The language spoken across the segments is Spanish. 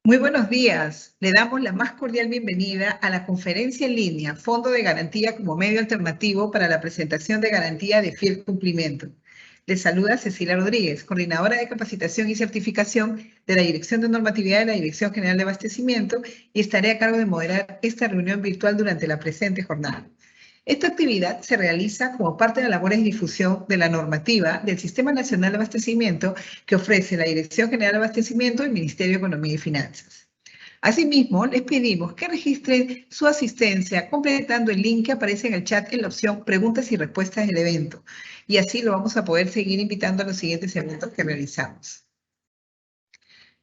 Muy buenos días. Le damos la más cordial bienvenida a la conferencia en línea Fondo de Garantía como medio alternativo para la presentación de garantía de fiel cumplimiento. Les saluda Cecilia Rodríguez, coordinadora de capacitación y certificación de la Dirección de Normatividad de la Dirección General de Abastecimiento, y estaré a cargo de moderar esta reunión virtual durante la presente jornada. Esta actividad se realiza como parte de las labores de difusión de la normativa del Sistema Nacional de Abastecimiento que ofrece la Dirección General de Abastecimiento y el Ministerio de Economía y Finanzas. Asimismo, les pedimos que registren su asistencia completando el link que aparece en el chat en la opción Preguntas y Respuestas del evento. Y así lo vamos a poder seguir invitando a los siguientes eventos que realizamos.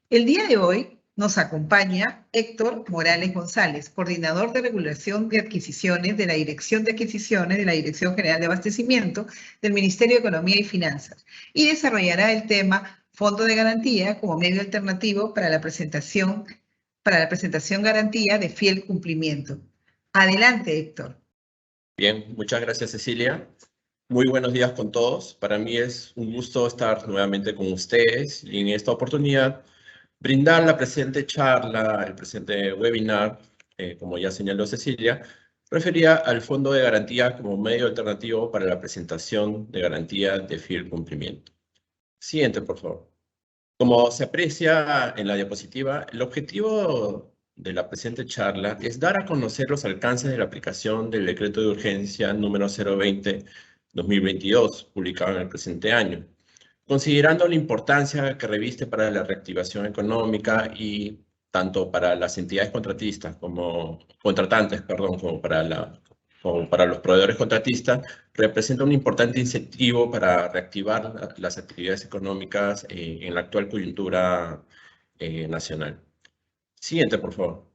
El día de hoy nos acompaña Héctor Morales González, coordinador de regulación de adquisiciones de la Dirección de Adquisiciones de la Dirección General de Abastecimiento del Ministerio de Economía y Finanzas, y desarrollará el tema Fondo de Garantía como medio alternativo para la presentación garantía de fiel cumplimiento. Adelante, Héctor. Bien, muchas gracias, Cecilia. Muy buenos días con todos. Para mí es un gusto estar nuevamente con ustedes y en esta oportunidad brindar la presente charla, el presente webinar, como ya señaló Cecilia, refería al Fondo de Garantía como medio alternativo para la presentación de garantía de fiel cumplimiento. Siguiente, por favor. Como se aprecia en la diapositiva, el objetivo de la presente charla es dar a conocer los alcances de la aplicación del Decreto de Urgencia número 020-2022, publicado en el presente año, considerando la importancia que reviste para la reactivación económica y tanto para las entidades contratantes, como para los proveedores contratistas, representa un importante incentivo para reactivar las actividades económicas en la actual coyuntura nacional. Siguiente, por favor.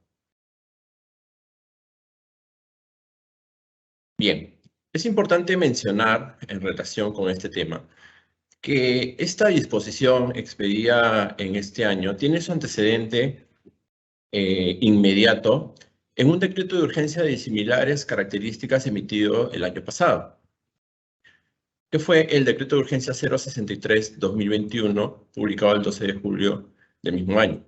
Bien, es importante mencionar en relación con este tema que esta disposición expedida en este año tiene su antecedente inmediato en un decreto de urgencia de similares características emitido el año pasado, que fue el decreto de urgencia 063-2021, publicado el 12 de julio del mismo año,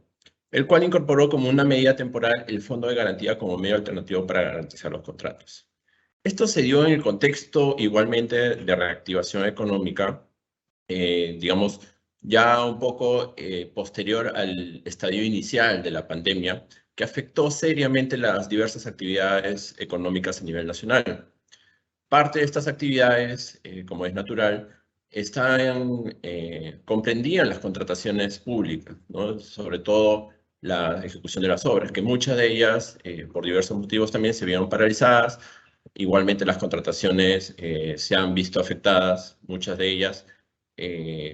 el cual incorporó como una medida temporal el Fondo de Garantía como medio alternativo para garantizar los contratos. Esto se dio en el contexto igualmente de reactivación económica, digamos, ya un poco posterior al estadio inicial de la pandemia, que afectó seriamente las diversas actividades económicas a nivel nacional. Parte de estas actividades, como es natural, comprendían las contrataciones públicas, ¿no? Sobre todo la ejecución de las obras, que muchas de ellas, por diversos motivos también, se vieron paralizadas. Igualmente las contrataciones se han visto afectadas, muchas de ellas,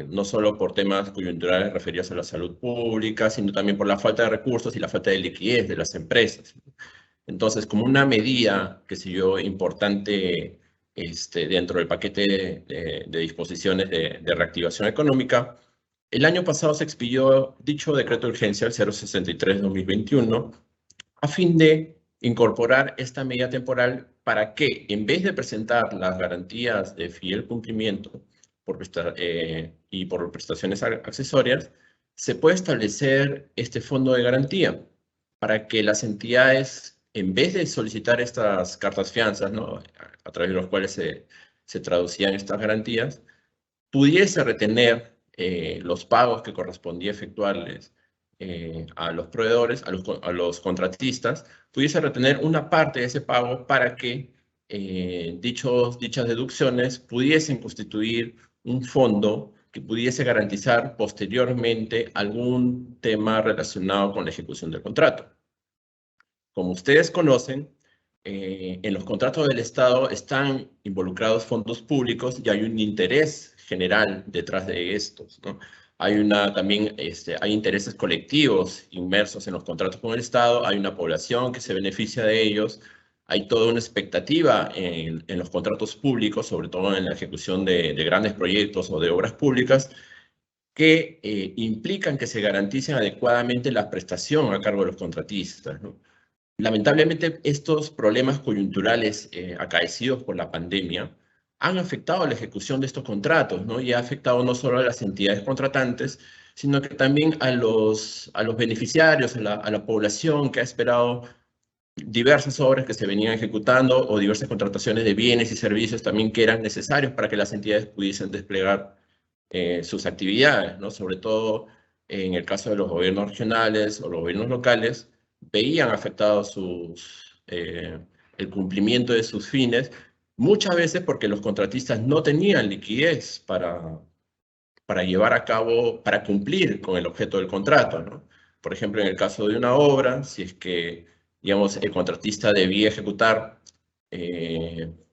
no solo por temas coyunturales referidos a la salud pública, sino también por la falta de recursos y la falta de liquidez de las empresas. Entonces, como una medida, que se yo, importante dentro del paquete de disposiciones de reactivación económica, el año pasado se expidió dicho decreto de urgencia, el 063-2021, a fin de incorporar esta medida temporal para que, en vez de presentar las garantías de fiel cumplimiento y por prestaciones accesorias, se puede establecer este fondo de garantía para que las entidades, en vez de solicitar estas cartas fianzas, ¿no?, a través de los cuales se traducían estas garantías, pudiese retener los pagos que correspondía efectuarles a los proveedores, a los contratistas, pudiese retener una parte de ese pago para que dichas deducciones pudiesen constituir un fondo que pudiese garantizar posteriormente algún tema relacionado con la ejecución del contrato. Como ustedes conocen, en los contratos del Estado están involucrados fondos públicos y hay un interés general detrás de estos, ¿no? También hay intereses colectivos inmersos en los contratos con el Estado, hay una población que se beneficia de ellos, hay toda una expectativa en los contratos públicos, sobre todo en la ejecución de grandes proyectos o de obras públicas, que implican que se garanticen adecuadamente la prestación a cargo de los contratistas, ¿no? Lamentablemente, estos problemas coyunturales acaecidos por la pandemia han afectado la ejecución de estos contratos, ¿no? Y ha afectado no solo a las entidades contratantes, sino que también a los beneficiarios, a la población que ha esperado diversas obras que se venían ejecutando o diversas contrataciones de bienes y servicios también que eran necesarios para que las entidades pudiesen desplegar sus actividades, ¿no? Sobre todo en el caso de los gobiernos regionales o los gobiernos locales, veían afectados el cumplimiento de sus fines, muchas veces porque los contratistas no tenían liquidez para llevar a cabo, para cumplir con el objeto del contrato, ¿no? Por ejemplo, en el caso de una obra, si es que, digamos, el contratista debía ejecutar,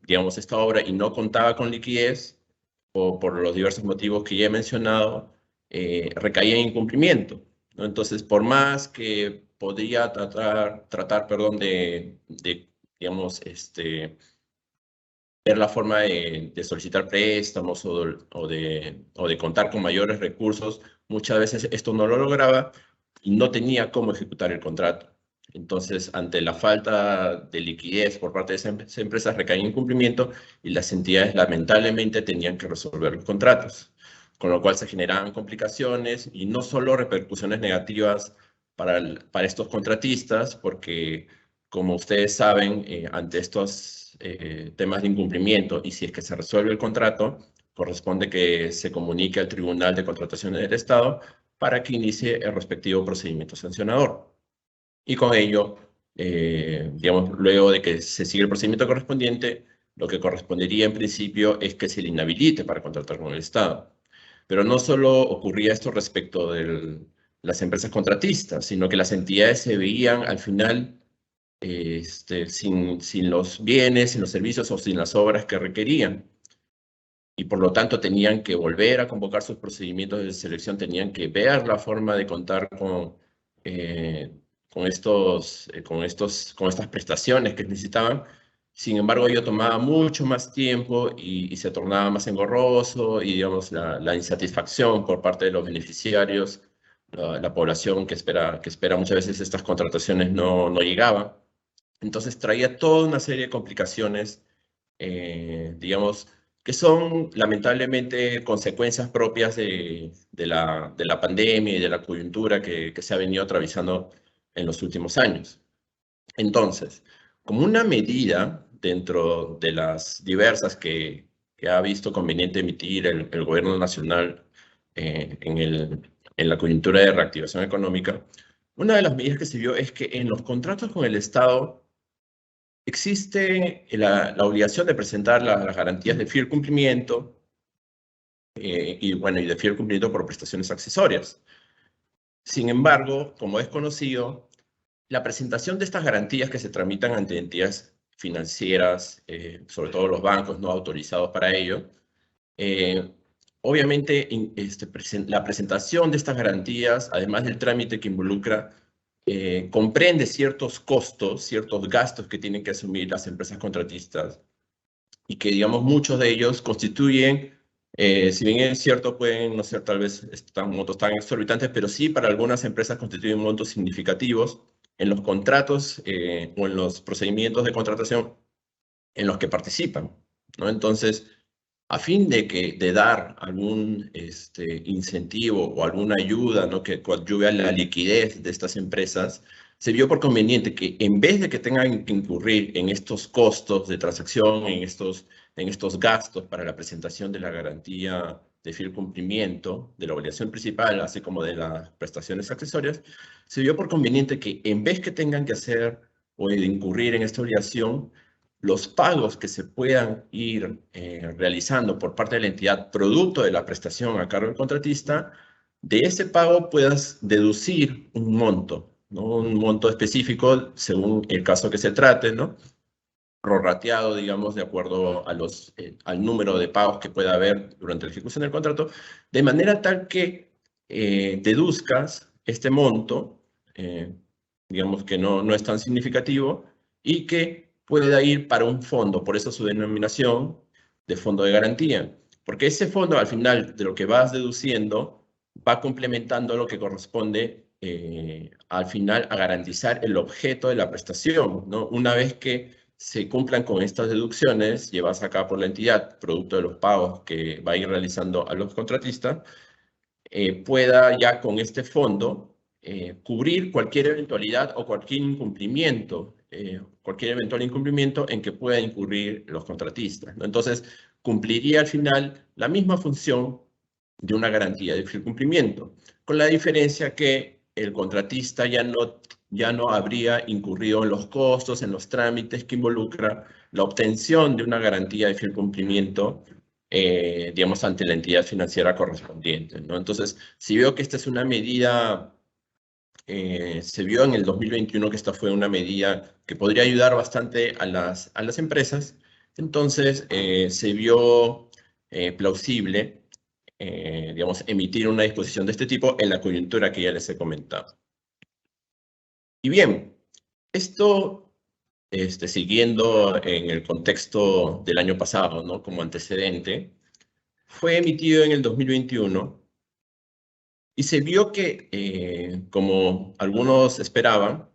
digamos, esta obra y no contaba con liquidez, o por los diversos motivos que ya he mencionado, recaía en incumplimiento, ¿no? Entonces, por más que podría tratar, perdón, digamos, ver la forma de solicitar préstamos o de contar con mayores recursos, muchas veces esto no lo lograba y no tenía cómo ejecutar el contrato. Entonces, ante la falta de liquidez por parte de esas empresas, recaía en incumplimiento y las entidades lamentablemente tenían que resolver los contratos, con lo cual se generaban complicaciones y no solo repercusiones negativas para estos contratistas, porque como ustedes saben, ante estos temas de incumplimiento y si es que se resuelve el contrato, corresponde que se comunique al Tribunal de Contrataciones del Estado para que inicie el respectivo procedimiento sancionador. Y con ello, digamos, luego de que se siga el procedimiento correspondiente, lo que correspondería en principio es que se le inhabilite para contratar con el Estado. Pero no solo ocurría esto respecto de las empresas contratistas, sino que las entidades se veían al final sin los bienes, sin los servicios o sin las obras que requerían. Y por lo tanto tenían que volver a convocar sus procedimientos de selección, tenían que ver la forma de contar eh, con estas prestaciones que necesitaban. Sin embargo, ello tomaba mucho más tiempo y se tornaba más engorroso y, digamos, la insatisfacción por parte de los beneficiarios, la población que espera muchas veces estas contrataciones no llegaba. Entonces traía toda una serie de complicaciones, digamos, que son lamentablemente consecuencias propias de la pandemia y de la coyuntura que se ha venido atravesando en los últimos años. Entonces, como una medida dentro de las diversas que ha visto conveniente emitir el gobierno nacional en la coyuntura de reactivación económica, una de las medidas que se vio es que en los contratos con el Estado existe la obligación de presentar las garantías de fiel cumplimiento y de fiel cumplimiento por prestaciones accesorias. Sin embargo, como es conocido, la presentación de estas garantías que se tramitan ante entidades financieras, sobre todo los bancos no autorizados para ello, obviamente la presentación de estas garantías, además del trámite que involucra, comprende ciertos costos, ciertos gastos que tienen que asumir las empresas contratistas y que, digamos, muchos de ellos constituyen, si bien es cierto, pueden no ser tal vez montos tan exorbitantes, pero sí para algunas empresas constituyen montos significativos en los contratos o en los procedimientos de contratación en los que participan, ¿no? Entonces, a fin de dar algún incentivo o alguna ayuda, ¿no?, que coadyuve a la liquidez de estas empresas, se vio por conveniente que en vez de que tengan que incurrir en estos costos de transacción, en estos gastos para la presentación de la garantía de fiel cumplimiento de la obligación principal, así como de las prestaciones accesorias, se vio por conveniente que en vez que tengan que hacer o de incurrir en esta obligación, los pagos que se puedan ir realizando por parte de la entidad producto de la prestación a cargo del contratista, de ese pago puedas deducir un monto, ¿no? Un monto específico según el caso que se trate, ¿no? Prorrateado, digamos, de acuerdo al número de pagos que pueda haber durante la ejecución del contrato, de manera tal que deduzcas este monto, digamos que no es tan significativo, y que pueda ir para un fondo, por eso su denominación de fondo de garantía, porque ese fondo al final de lo que vas deduciendo va complementando lo que corresponde al final a garantizar el objeto de la prestación, ¿no? Una vez que se cumplan con estas deducciones llevadas a cabo por la entidad, producto de los pagos que va a ir realizando a los contratistas, pueda ya con este fondo cubrir cualquier eventualidad o cualquier incumplimiento, en que puedan incurrir los contratistas, ¿no? Entonces, cumpliría al final la misma función de una garantía de fiel cumplimiento, con la diferencia que el contratista ya no habría incurrido en los costos, en los trámites que involucra la obtención de una garantía de fiel cumplimiento, digamos, ante la entidad financiera correspondiente, ¿no? Entonces, si veo que esta es una medida, se vio en el 2021 que esta fue una medida que podría ayudar bastante a las empresas, entonces se vio plausible, digamos, emitir una disposición de este tipo en la coyuntura que ya les he comentado. Y bien, esto, siguiendo en el contexto del año pasado, ¿no? Como antecedente, fue emitido en el 2021 y se vio que, como algunos esperaban,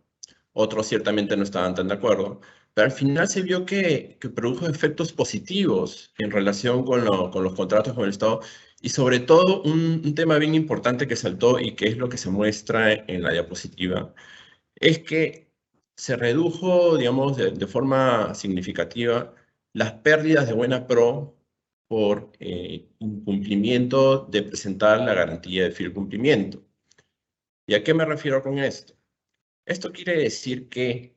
otros ciertamente no estaban tan de acuerdo, pero al final se vio que produjo efectos positivos en relación con los contratos con el Estado y sobre todo un tema bien importante que saltó y que es lo que se muestra en la diapositiva, es que se redujo, digamos, de forma significativa las pérdidas de buena pro por incumplimiento de presentar la garantía de fiel cumplimiento. ¿Y a qué me refiero con esto? Esto quiere decir que,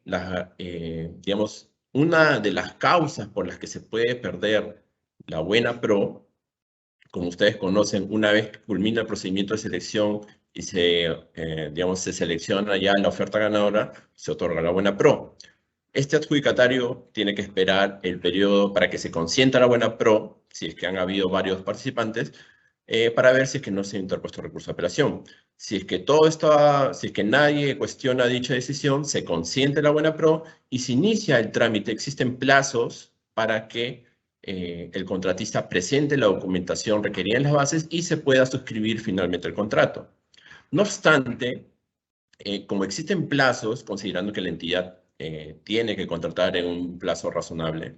digamos, una de las causas por las que se puede perder la buena pro, como ustedes conocen, una vez que culmina el procedimiento de selección y digamos, se selecciona ya la oferta ganadora, se otorga la buena pro. Este adjudicatario tiene que esperar el periodo para que se consienta la buena pro, si es que han habido varios participantes, para ver si es que no se ha interpuesto recurso de apelación. Si es que nadie cuestiona dicha decisión, se consiente la buena pro y se inicia el trámite. Existen plazos para que el contratista presente la documentación requerida en las bases y se pueda suscribir finalmente el contrato. No obstante, como existen plazos, considerando que la entidad tiene que contratar en un plazo razonable,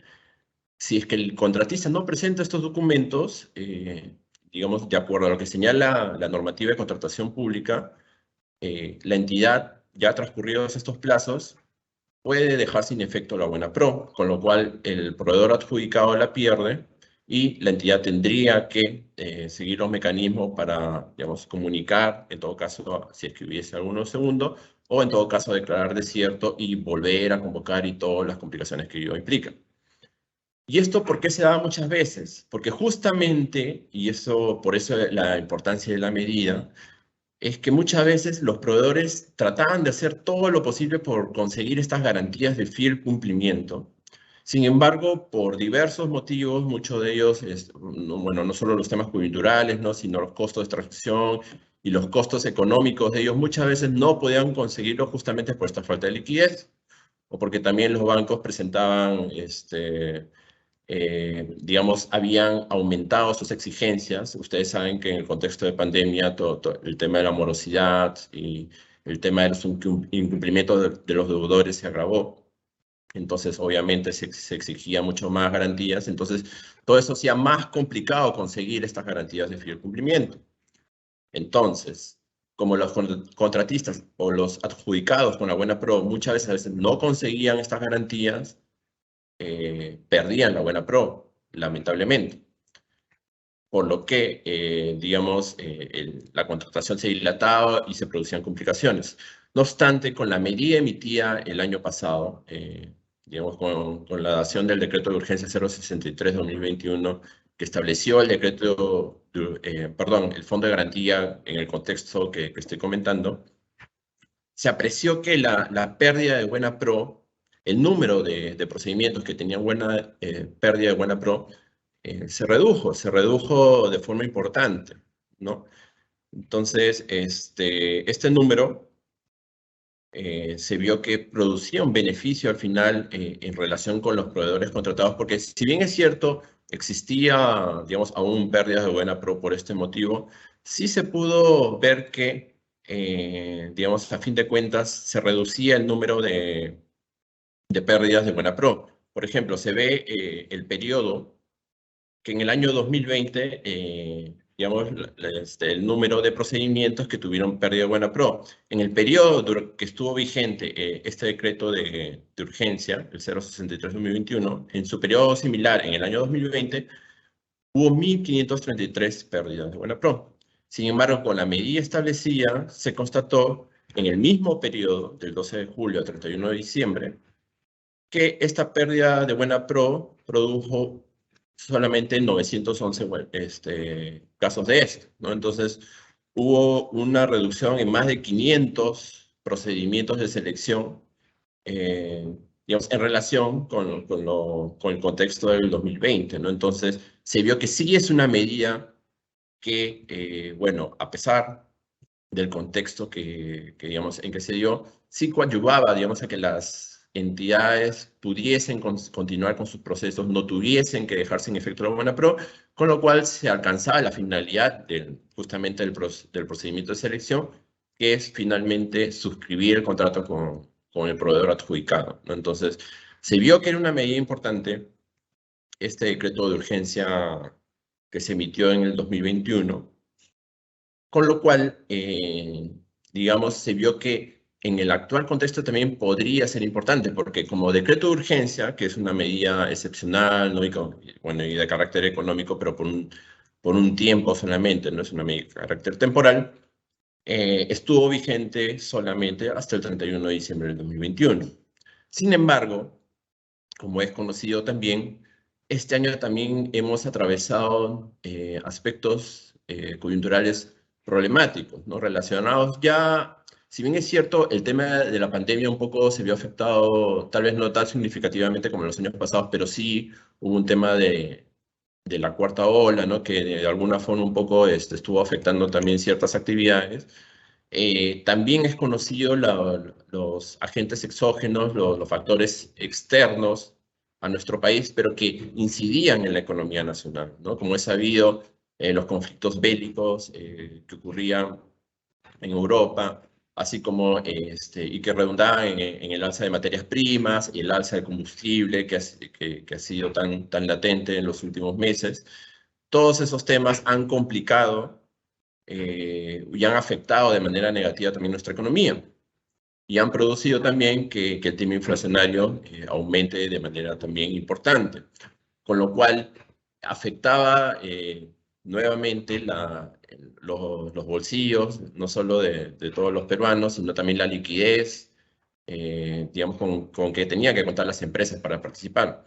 si es que el contratista no presenta estos documentos, digamos, de acuerdo a lo que señala la normativa de contratación pública, la entidad, ya transcurridos estos plazos, puede dejar sin efecto la buena pro, con lo cual el proveedor adjudicado la pierde y la entidad tendría que seguir los mecanismos para, digamos, comunicar, en todo caso, si es que hubiese alguno segundo, o en todo caso declarar desierto y volver a convocar y todas las complicaciones que ello implica. ¿Y esto por qué se da muchas veces? Porque justamente, y por eso la importancia de la medida, es que muchas veces los proveedores trataban de hacer todo lo posible por conseguir estas garantías de fiel cumplimiento. Sin embargo, por diversos motivos, muchos de ellos, bueno, no solo los temas coyunturales, ¿no? Sino los costos de extracción y los costos económicos de ellos, muchas veces no podían conseguirlo justamente por esta falta de liquidez, o porque también los bancos presentaban digamos, habían aumentado sus exigencias. Ustedes saben que en el contexto de pandemia todo el tema de la morosidad y el tema de los incumplimientos de los deudores se agravó. Entonces, obviamente, se exigía mucho más garantías. Entonces, todo eso hacía más complicado conseguir estas garantías de fiel cumplimiento. Entonces, como los contratistas o los adjudicados con la buena pro muchas veces no conseguían estas garantías, perdían la buena pro, lamentablemente. Por lo que, digamos, la contratación se dilataba y se producían complicaciones. No obstante, con la medida emitida el año pasado, digamos, con la dación del decreto de urgencia 063-2021, que estableció el decreto, perdón, el fondo de garantía en el contexto que estoy comentando, se apreció que la pérdida de buena pro, el número de procedimientos que tenían pérdida de buena pro, se redujo de forma importante, ¿no? Entonces, este número se vio que producía un beneficio al final en relación con los proveedores contratados, porque si bien es cierto, existía, digamos, aún pérdidas de buena pro por este motivo, sí se pudo ver que, digamos, a fin de cuentas, se reducía el número de pérdidas de buena pro. Por ejemplo, se ve el periodo que en el año 2020 digamos, el número de procedimientos que tuvieron pérdida de buena pro. En el periodo que estuvo vigente este decreto de urgencia, el 063/2021, en su periodo similar, en el año 2020, hubo 1.533 pérdidas de buena pro. Sin embargo, con la medida establecida, se constató en el mismo periodo, del 12 de julio al 31 de diciembre, que esta pérdida de buena pro produjo solamente 911 casos de esto, ¿no? Entonces, hubo una reducción en más de 500 procedimientos de selección, digamos, en relación con el contexto del 2020, ¿no? Entonces, se vio que sí es una medida que, bueno, a pesar del contexto digamos, en que se dio, sí coadyuvaba, digamos, a que las entidades pudiesen continuar con sus procesos, no tuviesen que dejar sin efecto la buena pro, con lo cual se alcanzaba la finalidad justamente del procedimiento de selección, que es finalmente suscribir el contrato con el proveedor adjudicado, ¿no? Entonces, se vio que era una medida importante este decreto de urgencia que se emitió en el 2021, con lo cual, digamos, se vio que en el actual contexto también podría ser importante, porque como decreto de urgencia, que es una medida excepcional, ¿no? Bueno, y de carácter económico, pero por un tiempo solamente, no es una medida de carácter temporal, estuvo vigente solamente hasta el 31 de diciembre del 2021. Sin embargo, como es conocido también, este año también hemos atravesado aspectos coyunturales problemáticos, ¿no? Relacionados ya, si bien es cierto, el tema de la pandemia un poco se vio afectado, tal vez no tan significativamente como en los años pasados, pero sí hubo un tema de la cuarta ola, ¿no? Que de alguna forma un poco estuvo afectando también ciertas actividades. También es conocido los agentes exógenos, los factores externos a nuestro país, pero que incidían en la economía nacional, ¿no? Como es sabido, los conflictos bélicos que ocurrían en Europa, así como, y que redundaban en el alza de materias primas y el alza de combustible que ha sido tan latente en los últimos meses. Todos esos temas han complicado y han afectado de manera negativa también nuestra economía y han producido también que el tema inflacionario aumente de manera también importante, con lo cual afectaba nuevamente los bolsillos, no solo de todos los peruanos, sino también la liquidez, digamos, con que tenían que contar las empresas para participar.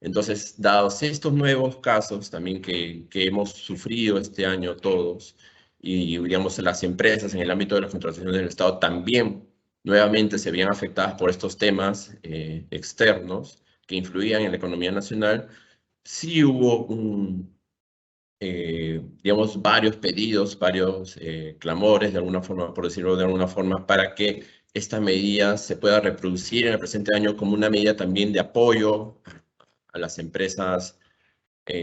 Entonces, dados estos nuevos casos también que hemos sufrido este año todos, y digamos las empresas en el ámbito de las contrataciones del Estado también nuevamente se veían afectadas por estos temas externos que influían en la economía nacional, sí hubo digamos, varios pedidos, varios clamores, de alguna forma, por decirlo de alguna forma, para que esta medida se pueda reproducir en el presente año como una medida también de apoyo a las empresas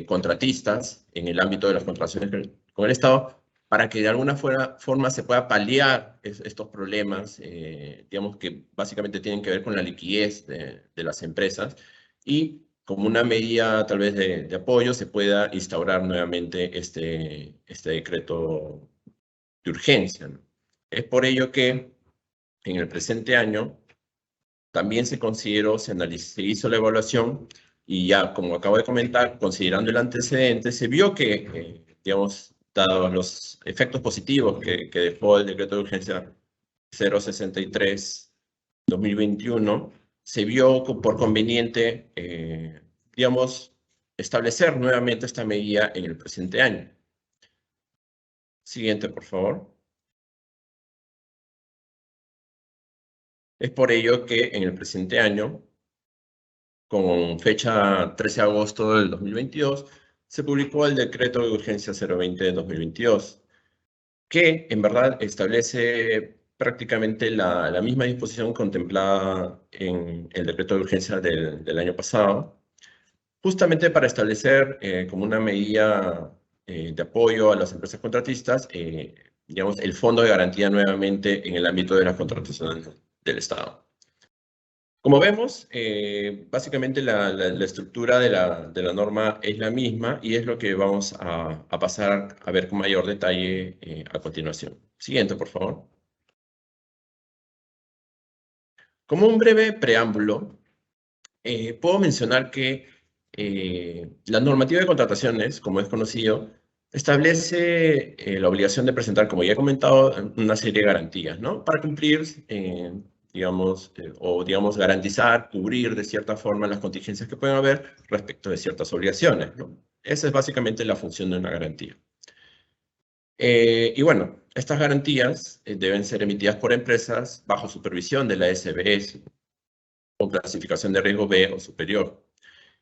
contratistas en el ámbito de las contrataciones con el Estado, para que de alguna forma se pueda paliar estos problemas, digamos que básicamente tienen que ver con la liquidez de las empresas, y como una medida tal vez de apoyo se pueda instaurar nuevamente este decreto de urgencia, ¿no? Es por ello que en el presente año también se consideró, se hizo la evaluación y ya, como acabo de comentar, considerando el antecedente, se vio que, digamos, dados los efectos positivos que dejó el decreto de urgencia 063/2021, se vio por conveniente, digamos, establecer nuevamente esta medida en el presente año. Siguiente, por favor. Es por ello que en el presente año, con fecha 13 de agosto del 2022, se publicó el decreto de urgencia 020 de 2022, que en verdad establece prácticamente la misma disposición contemplada en el decreto de urgencia del año pasado, justamente para establecer como una medida de apoyo a las empresas contratistas, digamos, el fondo de garantía nuevamente en el ámbito de las contrataciones del Estado. Como vemos, básicamente la estructura de la norma es la misma y es lo que vamos a pasar a ver con mayor detalle a continuación. Siguiente, por favor. Como un breve preámbulo, puedo mencionar que la normativa de contrataciones, como es conocido, establece la obligación de presentar, como ya he comentado, una serie de garantías, ¿no? Para cumplir, digamos, digamos, garantizar, cubrir de cierta forma las contingencias que pueden haber respecto de ciertas obligaciones, ¿no? Esa es básicamente la función de una garantía. Y bueno, estas garantías deben ser emitidas por empresas bajo supervisión de la SBS, con clasificación de riesgo B o superior.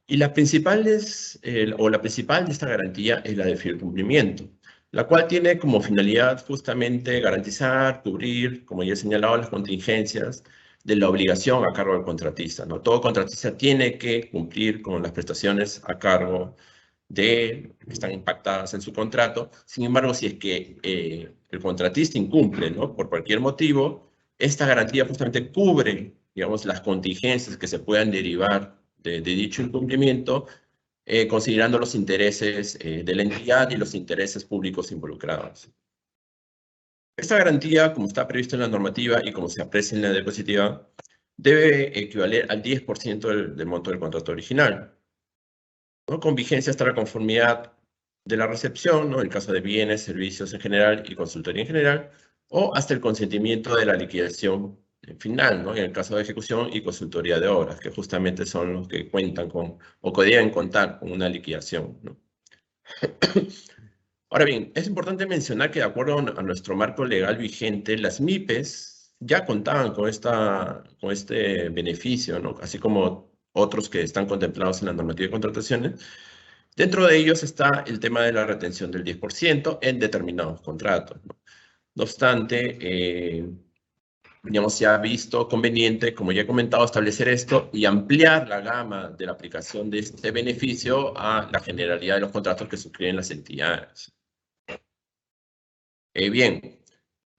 Y las principales, la principal de esta garantía es la de fiel cumplimiento, la cual tiene como finalidad justamente garantizar, cubrir, como ya he señalado, las contingencias de la obligación a cargo del contratista, ¿no? Todo contratista tiene que cumplir con las prestaciones a cargo de que están impactadas en su contrato. Sin embargo, si es que el contratista incumple, ¿no? Por cualquier motivo, esta garantía justamente cubre, digamos, las contingencias que se puedan derivar de dicho incumplimiento, considerando los intereses de la entidad y los intereses públicos involucrados. Esta garantía, como está previsto en la normativa y como se aprecia en la diapositiva, debe equivaler al 10% del monto del contrato original, ¿no? Con vigencia hasta la conformidad de la recepción, ¿no? En el caso de bienes, servicios en general y consultoría en general, o hasta el consentimiento de la liquidación final, ¿no? En el caso de ejecución y consultoría de obras, que justamente son los que cuentan con, o que deben contar con una liquidación, ¿no? Ahora bien, es importante mencionar que de acuerdo a nuestro marco legal vigente, las MIPES ya contaban con este beneficio, ¿no? Así como otros que están contemplados en la normativa de contrataciones. Dentro de ellos está el tema de la retención del 10% en determinados contratos, ¿no? No obstante, digamos, se ha visto conveniente, como ya he comentado, establecer esto y ampliar la gama de la aplicación de este beneficio a la generalidad de los contratos que suscriben las entidades. Bien,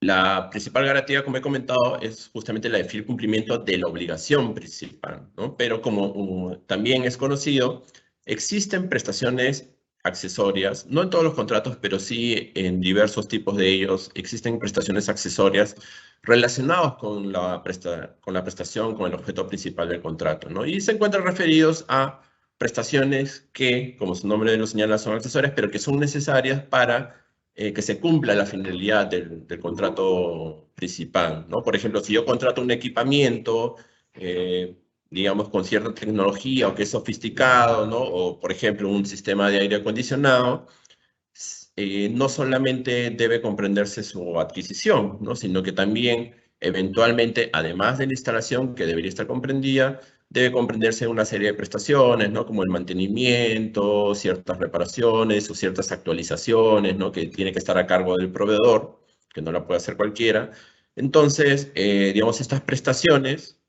la principal garantía, como he comentado, es justamente la de fiel cumplimiento de la obligación principal, ¿no? Pero como también es conocido, existen prestaciones accesorias, no en todos los contratos, pero sí en diversos tipos de ellos, existen prestaciones accesorias relacionadas con la prestación, con el objeto principal del contrato, ¿no? Y se encuentran referidos a prestaciones que, como su nombre lo señala, son accesorias, pero que son necesarias para que se cumpla la finalidad del contrato principal, ¿no? Por ejemplo, si yo contrato un equipamiento, digamos, con cierta tecnología o que es sofisticado, ¿no? O, por ejemplo, un sistema de aire acondicionado, no solamente debe comprenderse su adquisición, ¿no? Sino que también, eventualmente, además de la instalación, que debería estar comprendida, debe comprenderse una serie de prestaciones, ¿no? Como el mantenimiento, ciertas reparaciones o ciertas actualizaciones, ¿no? Que tiene que estar a cargo del proveedor, que no la puede hacer cualquiera. Entonces, digamos, estas prestaciones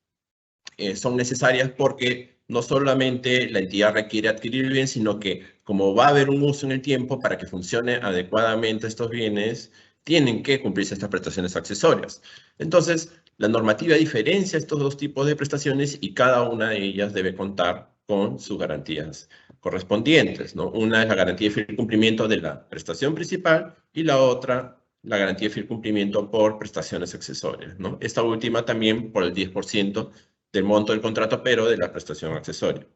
son necesarias porque no solamente la entidad requiere adquirir el bien, sino que como va a haber un uso en el tiempo para que funcione adecuadamente estos bienes, tienen que cumplirse estas prestaciones accesorias. Entonces, la normativa diferencia estos dos tipos de prestaciones y cada una de ellas debe contar con sus garantías correspondientes, ¿no? Una es la garantía de fiel cumplimiento de la prestación principal y la otra, la garantía de fiel cumplimiento por prestaciones accesorias, ¿no? Esta última también por el 10% del monto del contrato, pero de la prestación accesoria.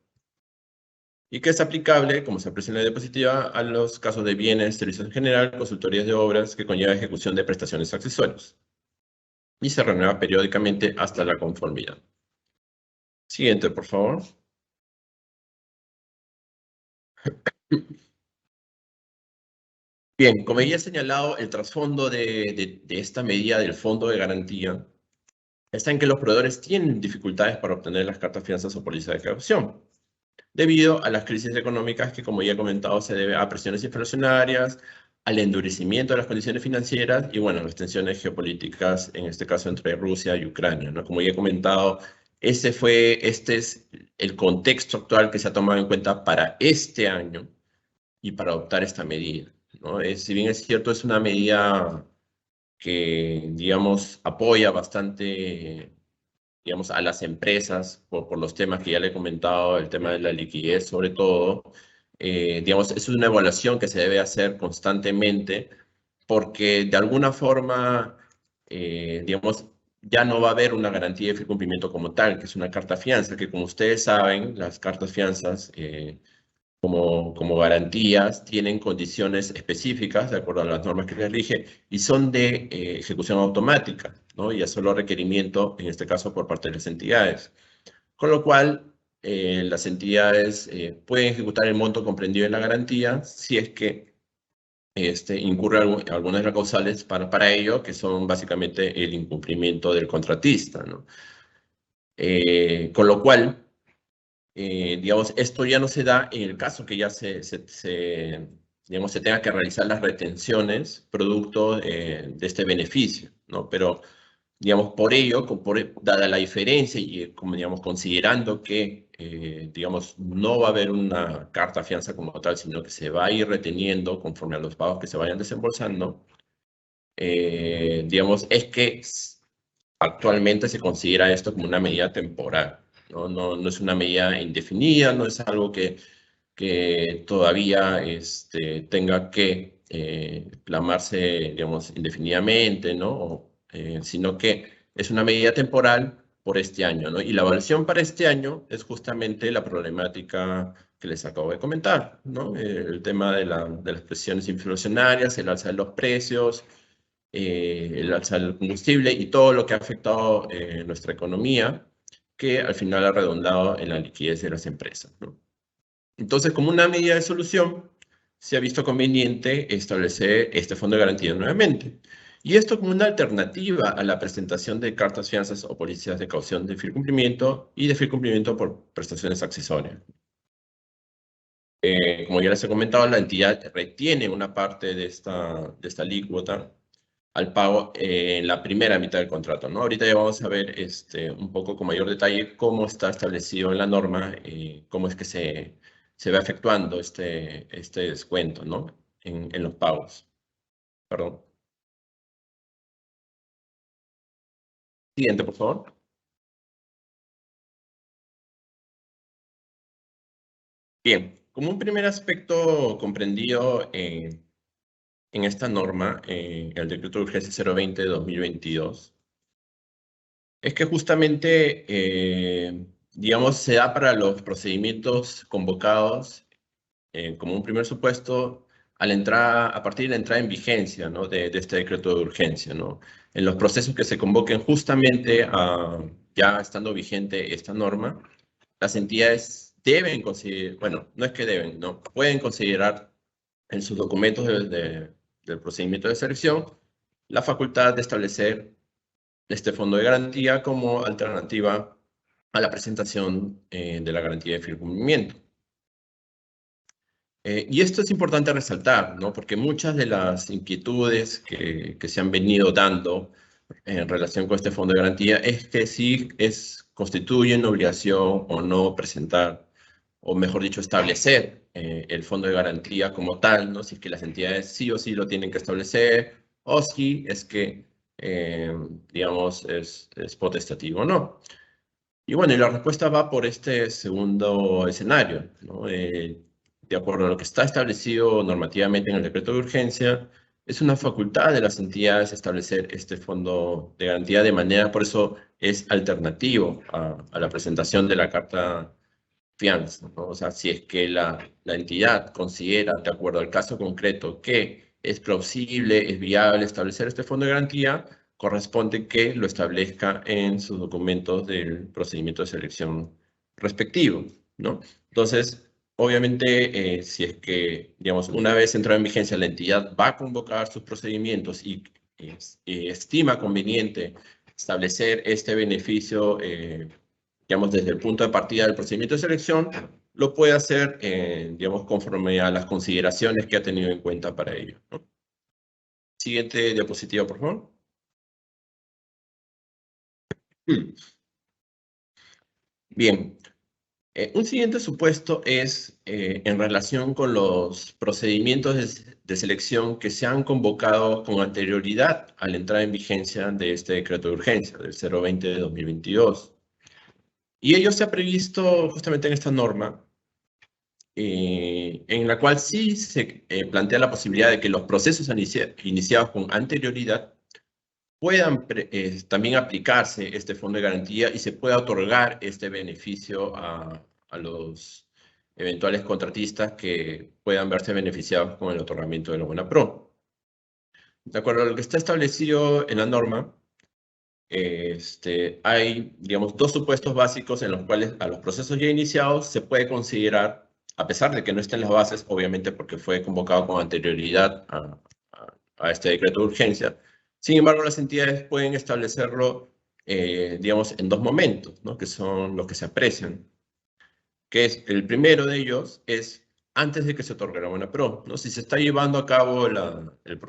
Y que es aplicable, como se aprecia en la diapositiva, a los casos de bienes, servicios en general, consultorías de obras que conlleva ejecución de prestaciones accesorias. Y se renueva periódicamente hasta la conformidad. Siguiente, por favor. Bien, como ya he señalado, el trasfondo de esta medida del fondo de garantía está en que los proveedores tienen dificultades para obtener las cartas, fianzas o pólizas de caución, debido a las crisis económicas que, como ya he comentado, se debe a presiones inflacionarias, al endurecimiento de las condiciones financieras y, bueno, las tensiones geopolíticas, en este caso entre Rusia y Ucrania, ¿no? Como ya he comentado, este es el contexto actual que se ha tomado en cuenta para este año y para adoptar esta medida, ¿no? Si bien es cierto, es una medida que, digamos, apoya bastante digamos, a las empresas por los temas que ya le he comentado, el tema de la liquidez sobre todo. Digamos, es una evaluación que se debe hacer constantemente porque de alguna forma, digamos, ya no va a haber una garantía de cumplimiento como tal, que es una carta fianza, que como ustedes saben, las cartas fianzas como garantías tienen condiciones específicas de acuerdo a las normas que les rige y son de ejecución automática, ¿no? Y a solo requerimiento, en este caso, por parte de las entidades. Con lo cual, las entidades pueden ejecutar el monto comprendido en la garantía si es que incurre algunas de las causales para ello, que son básicamente el incumplimiento del contratista, ¿no? Con lo cual, digamos, esto ya no se da en el caso que ya digamos, se tenga que realizar las retenciones producto de este beneficio, ¿no? Pero, digamos, por ello, dada la diferencia y, como, digamos, considerando que, digamos, no va a haber una carta fianza como tal, sino que se va a ir reteniendo conforme a los pagos que se vayan desembolsando, digamos, es que actualmente se considera esto como una medida temporal, ¿no? No es una medida indefinida, no es algo que todavía tenga que clamarse, digamos, indefinidamente, ¿no? Sino que es una medida temporal por este año, ¿no? Y la evaluación para este año es justamente la problemática que les acabo de comentar, ¿no? El tema de las presiones inflacionarias, el alza de los precios, el alza del combustible y todo lo que ha afectado nuestra economía, que al final ha redundado en la liquidez de las empresas, ¿no? Entonces, como una medida de solución, se ha visto conveniente establecer este fondo de garantía nuevamente. Y esto como una alternativa a la presentación de cartas fianzas o pólizas de caución de fiel cumplimiento y de fiel cumplimiento por prestaciones accesorias. Como ya les he comentado, la entidad retiene una parte de esta alícuota al pago en la primera mitad del contrato, ¿no? Ahorita ya vamos a ver un poco con mayor detalle cómo está establecido en la norma, cómo es que se va efectuando este descuento, ¿no? En los pagos. Perdón. Siguiente, por favor. Bien, como un primer aspecto comprendido en esta norma, el decreto de urgencia 020 de 2022, es que justamente, digamos, se da para los procedimientos convocados como un primer supuesto a partir de la entrada en vigencia, ¿no? de este decreto de urgencia, ¿no? En los procesos que se convoquen justamente ya estando vigente esta norma, las entidades deben considerar, bueno, no es que deben, no, pueden considerar en sus documentos del procedimiento de selección la facultad de establecer este fondo de garantía como alternativa a la presentación de la garantía de fiel cumplimiento. Y esto es importante resaltar, ¿no? Porque muchas de las inquietudes que se han venido dando en relación con este fondo de garantía es que si constituye una obligación o no presentar, o mejor dicho, establecer el fondo de garantía como tal, ¿no? Si es que las entidades sí o sí lo tienen que establecer, o si es que, digamos, es potestativo o no. Y bueno, y la respuesta va por este segundo escenario, ¿no? De acuerdo a lo que está establecido normativamente en el decreto de urgencia, es una facultad de las entidades establecer este fondo de garantía de manera, por eso es alternativo a la presentación de la carta fianza, ¿no? O sea, si es que la entidad considera, de acuerdo al caso concreto, que es plausible, es viable establecer este fondo de garantía, corresponde que lo establezca en sus documentos del procedimiento de selección respectivo, ¿no? Entonces, obviamente, si es que, digamos, una vez entrada en vigencia, la entidad va a convocar sus procedimientos y estima conveniente establecer este beneficio, digamos, desde el punto de partida del procedimiento de selección, lo puede hacer, digamos, conforme a las consideraciones que ha tenido en cuenta para ello, ¿no? Siguiente diapositiva, por favor. Bien, Un siguiente supuesto es en relación con los procedimientos de selección que se han convocado con anterioridad a la entrada en vigencia de este decreto de urgencia, del 020 de 2022. Y ello se ha previsto justamente en esta norma, en la cual sí se plantea la posibilidad de que los procesos iniciados con anterioridad puedan también aplicarse este fondo de garantía y se pueda otorgar este beneficio a los eventuales contratistas que puedan verse beneficiados con el otorgamiento de la buena pro. De acuerdo a lo que está establecido en la norma, hay, digamos, dos supuestos básicos en los cuales a los procesos ya iniciados se puede considerar, a pesar de que no estén las bases, obviamente porque fue convocado con anterioridad a este decreto de urgencia. Sin embargo, las entidades pueden establecerlo, digamos, en dos momentos, ¿no? Que son los que se aprecian. Que es, el primero de ellos es antes de que se otorgue la buena pro, ¿no? Si se está llevando a cabo el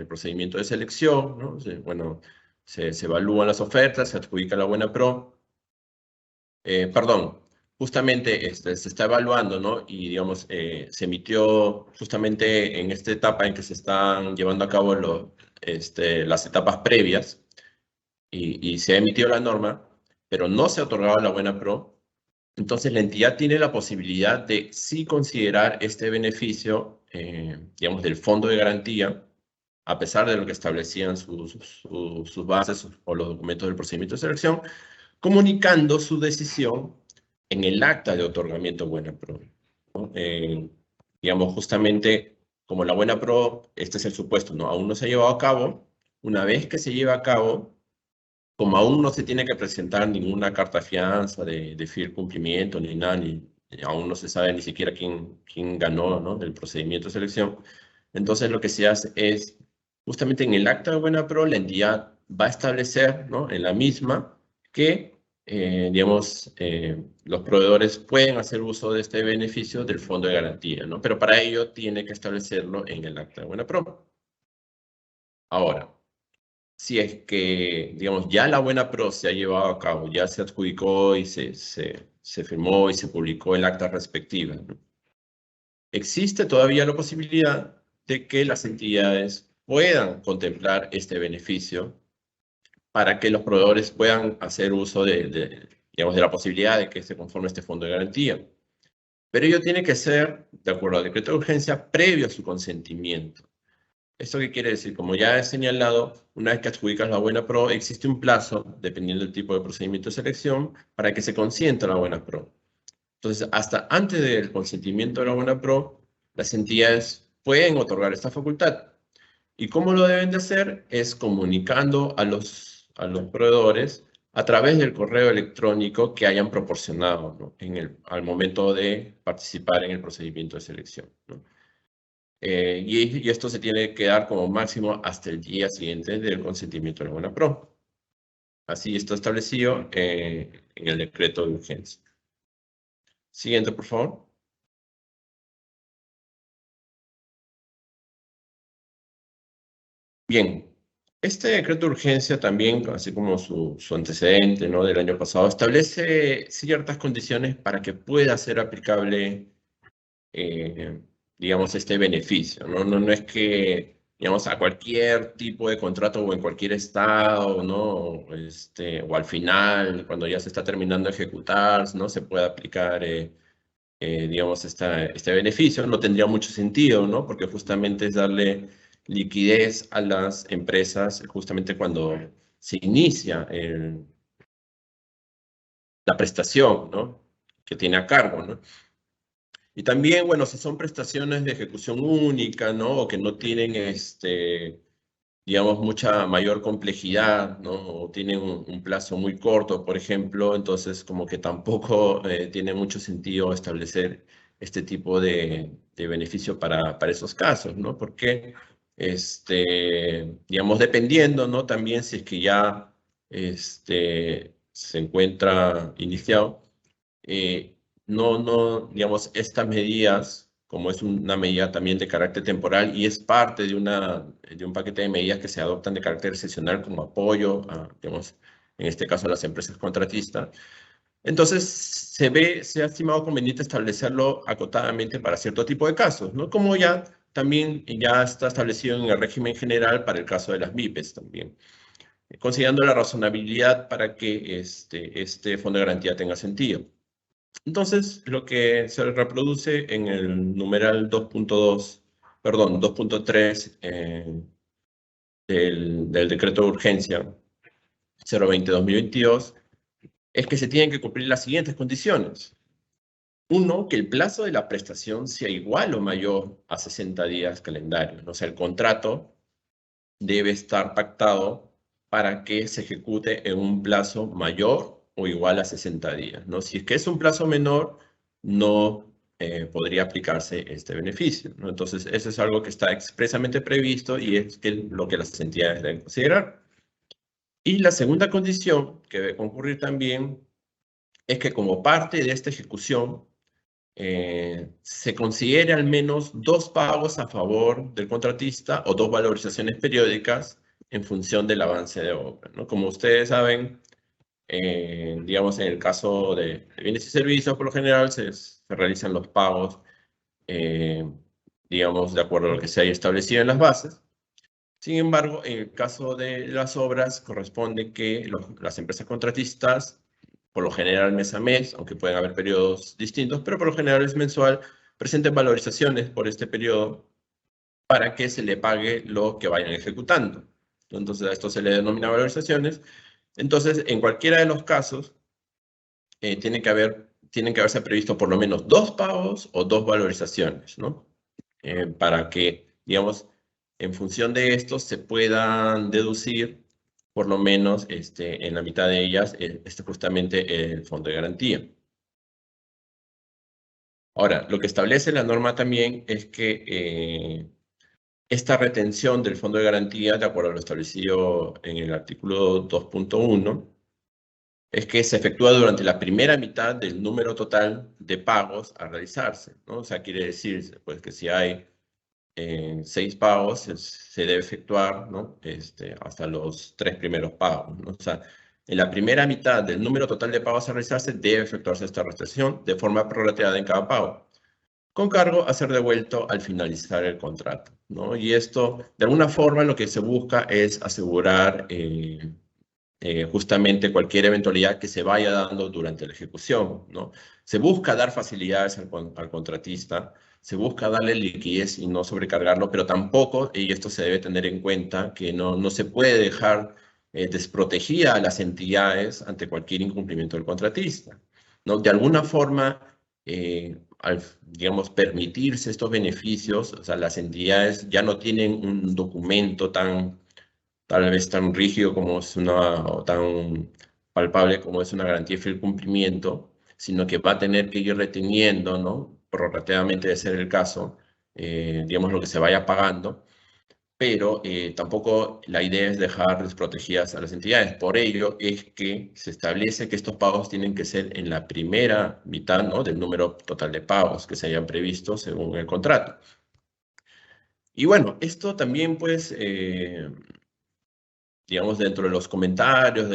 procedimiento de selección, ¿no? Bueno, se evalúan las ofertas, se adjudica la buena pro. Perdón, justamente se está evaluando, ¿no? Y, digamos, se emitió justamente en esta etapa en que se están llevando a cabo las etapas previas y se ha emitido la norma, pero no se ha otorgado la buena pro. Entonces, la entidad tiene la posibilidad de sí considerar este beneficio, digamos, del fondo de garantía, a pesar de lo que establecían sus bases o los documentos del procedimiento de selección, comunicando su decisión en el acta de otorgamiento buena pro, ¿no? Digamos, justamente como la buena pro, este es el supuesto, ¿no? Aún no se ha llevado a cabo. Una vez que se lleva a cabo, como aún no se tiene que presentar ninguna carta de fianza de firme cumplimiento ni nada, aún no se sabe ni siquiera quién ganó, ¿no? El procedimiento de selección. Entonces lo que se hace es, justamente en el acta de buena pro, la entidad va a establecer, ¿no? En la misma que, digamos, los proveedores pueden hacer uso de este beneficio del fondo de garantía, ¿no? Pero para ello tiene que establecerlo en el acta de buena pro. Ahora, si es que, digamos, ya la buena pro se ha llevado a cabo, ya se adjudicó y se firmó y se publicó el acta respectiva, ¿no? Existe todavía la posibilidad de que las entidades puedan contemplar este beneficio para que los proveedores puedan hacer uso digamos, de la posibilidad de que se conforme este fondo de garantía. Pero ello tiene que ser, de acuerdo al decreto de urgencia, previo a su consentimiento. ¿Esto qué quiere decir? Como ya he señalado, una vez que adjudicas la buena pro, existe un plazo, dependiendo del tipo de procedimiento de selección, para que se consienta la buena pro. Entonces, hasta antes del consentimiento de la buena pro, las entidades pueden otorgar esta facultad. ¿Y cómo lo deben de hacer? Es comunicando a los proveedores a través del correo electrónico que hayan proporcionado, ¿no? Al momento de participar en el procedimiento de selección, ¿no? Y esto se tiene que dar como máximo hasta el día siguiente del consentimiento de la buena pro. Así está establecido en el decreto de urgencia. Siguiente, por favor. Bien, este decreto de urgencia también, así como su antecedente, ¿no? Del año pasado, establece ciertas condiciones para que pueda ser aplicable, digamos, este beneficio, ¿no? No es que, digamos, a cualquier tipo de contrato o en cualquier estado, ¿no? O al final, cuando ya se está terminando de ejecutar, ¿no? Se pueda aplicar, digamos, este beneficio. No tendría mucho sentido, ¿no? Porque justamente es darle liquidez a las empresas justamente cuando se inicia la prestación, ¿no? Que tiene a cargo, ¿no? Y también, bueno, si son prestaciones de ejecución única, ¿no? O que no tienen, digamos, mucha mayor complejidad, ¿no? O tienen un plazo muy corto, por ejemplo, entonces como que tampoco tiene mucho sentido establecer este tipo de beneficio para esos casos, ¿no? Porque, digamos, dependiendo, ¿no? También si es que ya se encuentra iniciado, digamos, estas medidas, como es una medida también de carácter temporal y es parte de un paquete de medidas que se adoptan de carácter excepcional como apoyo a, digamos, en este caso a las empresas contratistas, Entonces, se ha estimado conveniente establecerlo acotadamente para cierto tipo de casos, ¿no? Como ya también ya está establecido en el régimen general para el caso de las MIPES también, considerando la razonabilidad para que este fondo de garantía tenga sentido. Entonces, lo que se reproduce en el numeral 2.2, perdón, 2.3 del decreto de urgencia 020-2022 es que se tienen que cumplir las siguientes condiciones. Uno, que el plazo de la prestación sea igual o mayor a 60 días calendarios. O sea, el contrato debe estar pactado para que se ejecute en un plazo mayor o igual a 60 días, ¿no? Si es que es un plazo menor, no podría aplicarse este beneficio, ¿no? Entonces, eso es algo que está expresamente previsto y es lo que las entidades deben considerar. Y la segunda condición que debe concurrir también es que como parte de esta ejecución se considere al menos 2 pagos a favor del contratista o 2 valorizaciones periódicas en función del avance de obra, ¿no? Como ustedes saben, digamos, en el caso de bienes y servicios, por lo general se realizan los pagos, digamos, de acuerdo a lo que se haya establecido en las bases. Sin embargo, en el caso de las obras, corresponde que las empresas contratistas, por lo general mes a mes, aunque pueden haber periodos distintos, pero por lo general es mensual, presenten valorizaciones por este periodo para que se le pague lo que vayan ejecutando. Entonces, a esto se le denomina valorizaciones. Entonces, en cualquiera de los casos, tienen que haberse previsto por lo menos 2 pagos o 2 valorizaciones, ¿no? Para que, digamos, en función de esto se puedan deducir por lo menos en la mitad de ellas justamente el fondo de garantía. Ahora, lo que establece la norma también es que esta retención del fondo de garantía, de acuerdo a lo establecido en el artículo 2.1, es que se efectúa durante la primera mitad del número total de pagos a realizarse, ¿no? O sea, quiere decir pues, que si hay 6 pagos, se debe efectuar, ¿no? Hasta los 3 primeros pagos, ¿no? O sea, en la primera mitad del número total de pagos a realizarse debe efectuarse esta retención de forma prorrateada en cada pago, con cargo a ser devuelto al finalizar el contrato, ¿no? Y esto, de alguna forma, lo que se busca es asegurar justamente cualquier eventualidad que se vaya dando durante la ejecución, ¿no? Se busca dar facilidades al contratista, se busca darle liquidez y no sobrecargarlo, pero tampoco, y esto se debe tener en cuenta, que no se puede dejar desprotegida a las entidades ante cualquier incumplimiento del contratista, ¿no? De alguna forma, al, digamos, permitirse estos beneficios, o sea, las entidades ya no tienen un documento tal vez tan rígido como es o tan palpable como es una garantía de fiel cumplimiento, sino que va a tener que ir reteniendo, ¿no? Prorrateadamente de ser el caso, digamos, lo que se vaya pagando, pero tampoco la idea es dejar desprotegidas a las entidades. Por ello es que se establece que estos pagos tienen que ser en la primera mitad, ¿no? Del número total de pagos que se hayan previsto según el contrato. Y bueno, esto también, pues, digamos, dentro de los comentarios,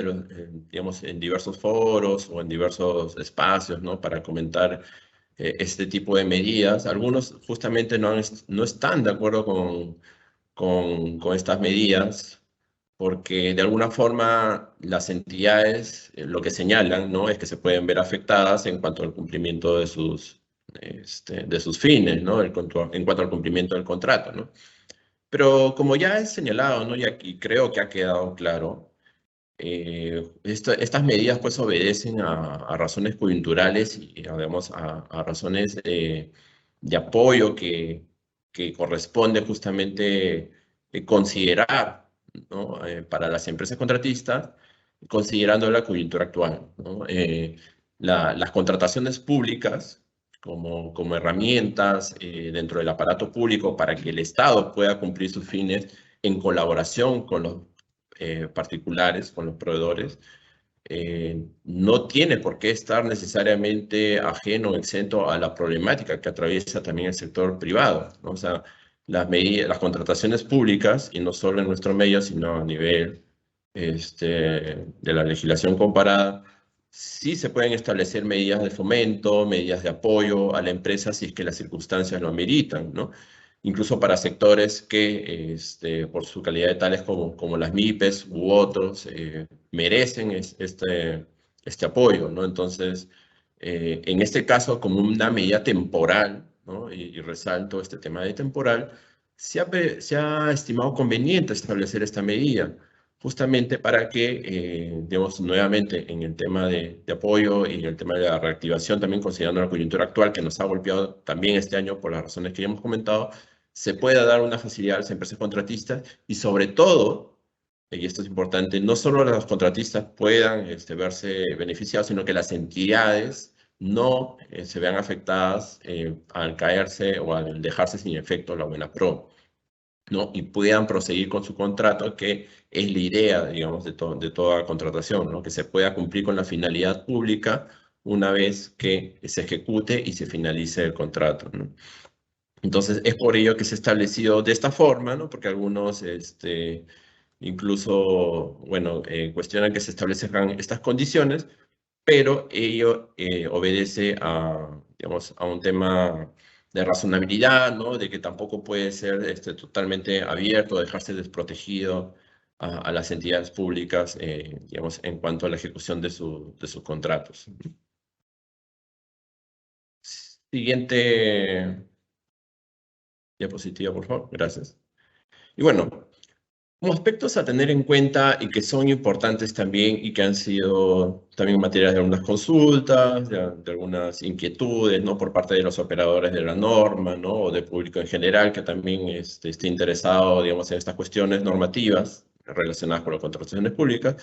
digamos, en diversos foros o en diversos espacios, ¿no? Para comentar este tipo de medidas. Algunos justamente no están de acuerdo con estas medidas, porque de alguna forma las entidades lo que señalan, ¿no? Es que se pueden ver afectadas en cuanto al cumplimiento de sus fines, ¿no? En cuanto al cumplimiento del contrato, ¿no? Pero como ya he señalado, ¿no? Y aquí creo que ha quedado claro, estas medidas pues obedecen a razones coyunturales y digamos a razones de apoyo que corresponde justamente considerar, ¿no? Para las empresas contratistas, considerando la coyuntura actual, ¿no? Las contrataciones públicas como herramientas dentro del aparato público para que el Estado pueda cumplir sus fines en colaboración con los particulares, con los proveedores, no tiene por qué estar necesariamente ajeno o exento a la problemática que atraviesa también el sector privado, ¿no? O sea, las contrataciones públicas, y no solo en nuestro medio, sino a nivel de la legislación comparada, sí se pueden establecer medidas de fomento, medidas de apoyo a la empresa si es que las circunstancias lo ameritan, ¿no? Incluso para sectores que, por su calidad de tales como las MIPES u otros, merecen este apoyo, ¿no? Entonces, en este caso, como una medida temporal, ¿no? Y resalto este tema de temporal, se ha estimado conveniente establecer esta medida justamente para que, digamos, nuevamente en el tema de apoyo y en el tema de la reactivación, también considerando la coyuntura actual que nos ha golpeado también este año por las razones que ya hemos comentado, se pueda dar una facilidad a las empresas contratistas y sobre todo, y esto es importante, no solo los contratistas puedan verse beneficiados, sino que las entidades no se vean afectadas al caerse o al dejarse sin efecto la buena pro, ¿no? Y puedan proseguir con su contrato, que es la idea, digamos, de toda contratación, ¿no? Que se pueda cumplir con la finalidad pública una vez que se ejecute y se finalice el contrato, ¿no? Entonces, es por ello que se ha establecido de esta forma, ¿no? Porque algunos, incluso, bueno, cuestionan que se establezcan estas condiciones, pero ello obedece a, digamos, a un tema de razonabilidad, ¿no? De que tampoco puede ser totalmente abierto, dejarse desprotegido a las entidades públicas, digamos, en cuanto a la ejecución de sus contratos. Siguiente diapositiva, por favor. Gracias. Y bueno, como aspectos a tener en cuenta y que son importantes también y que han sido también materias de algunas consultas, de algunas inquietudes, ¿no? Por parte de los operadores de la norma, ¿no? O del público en general que también esté interesado, digamos, en estas cuestiones normativas relacionadas con las contrataciones públicas,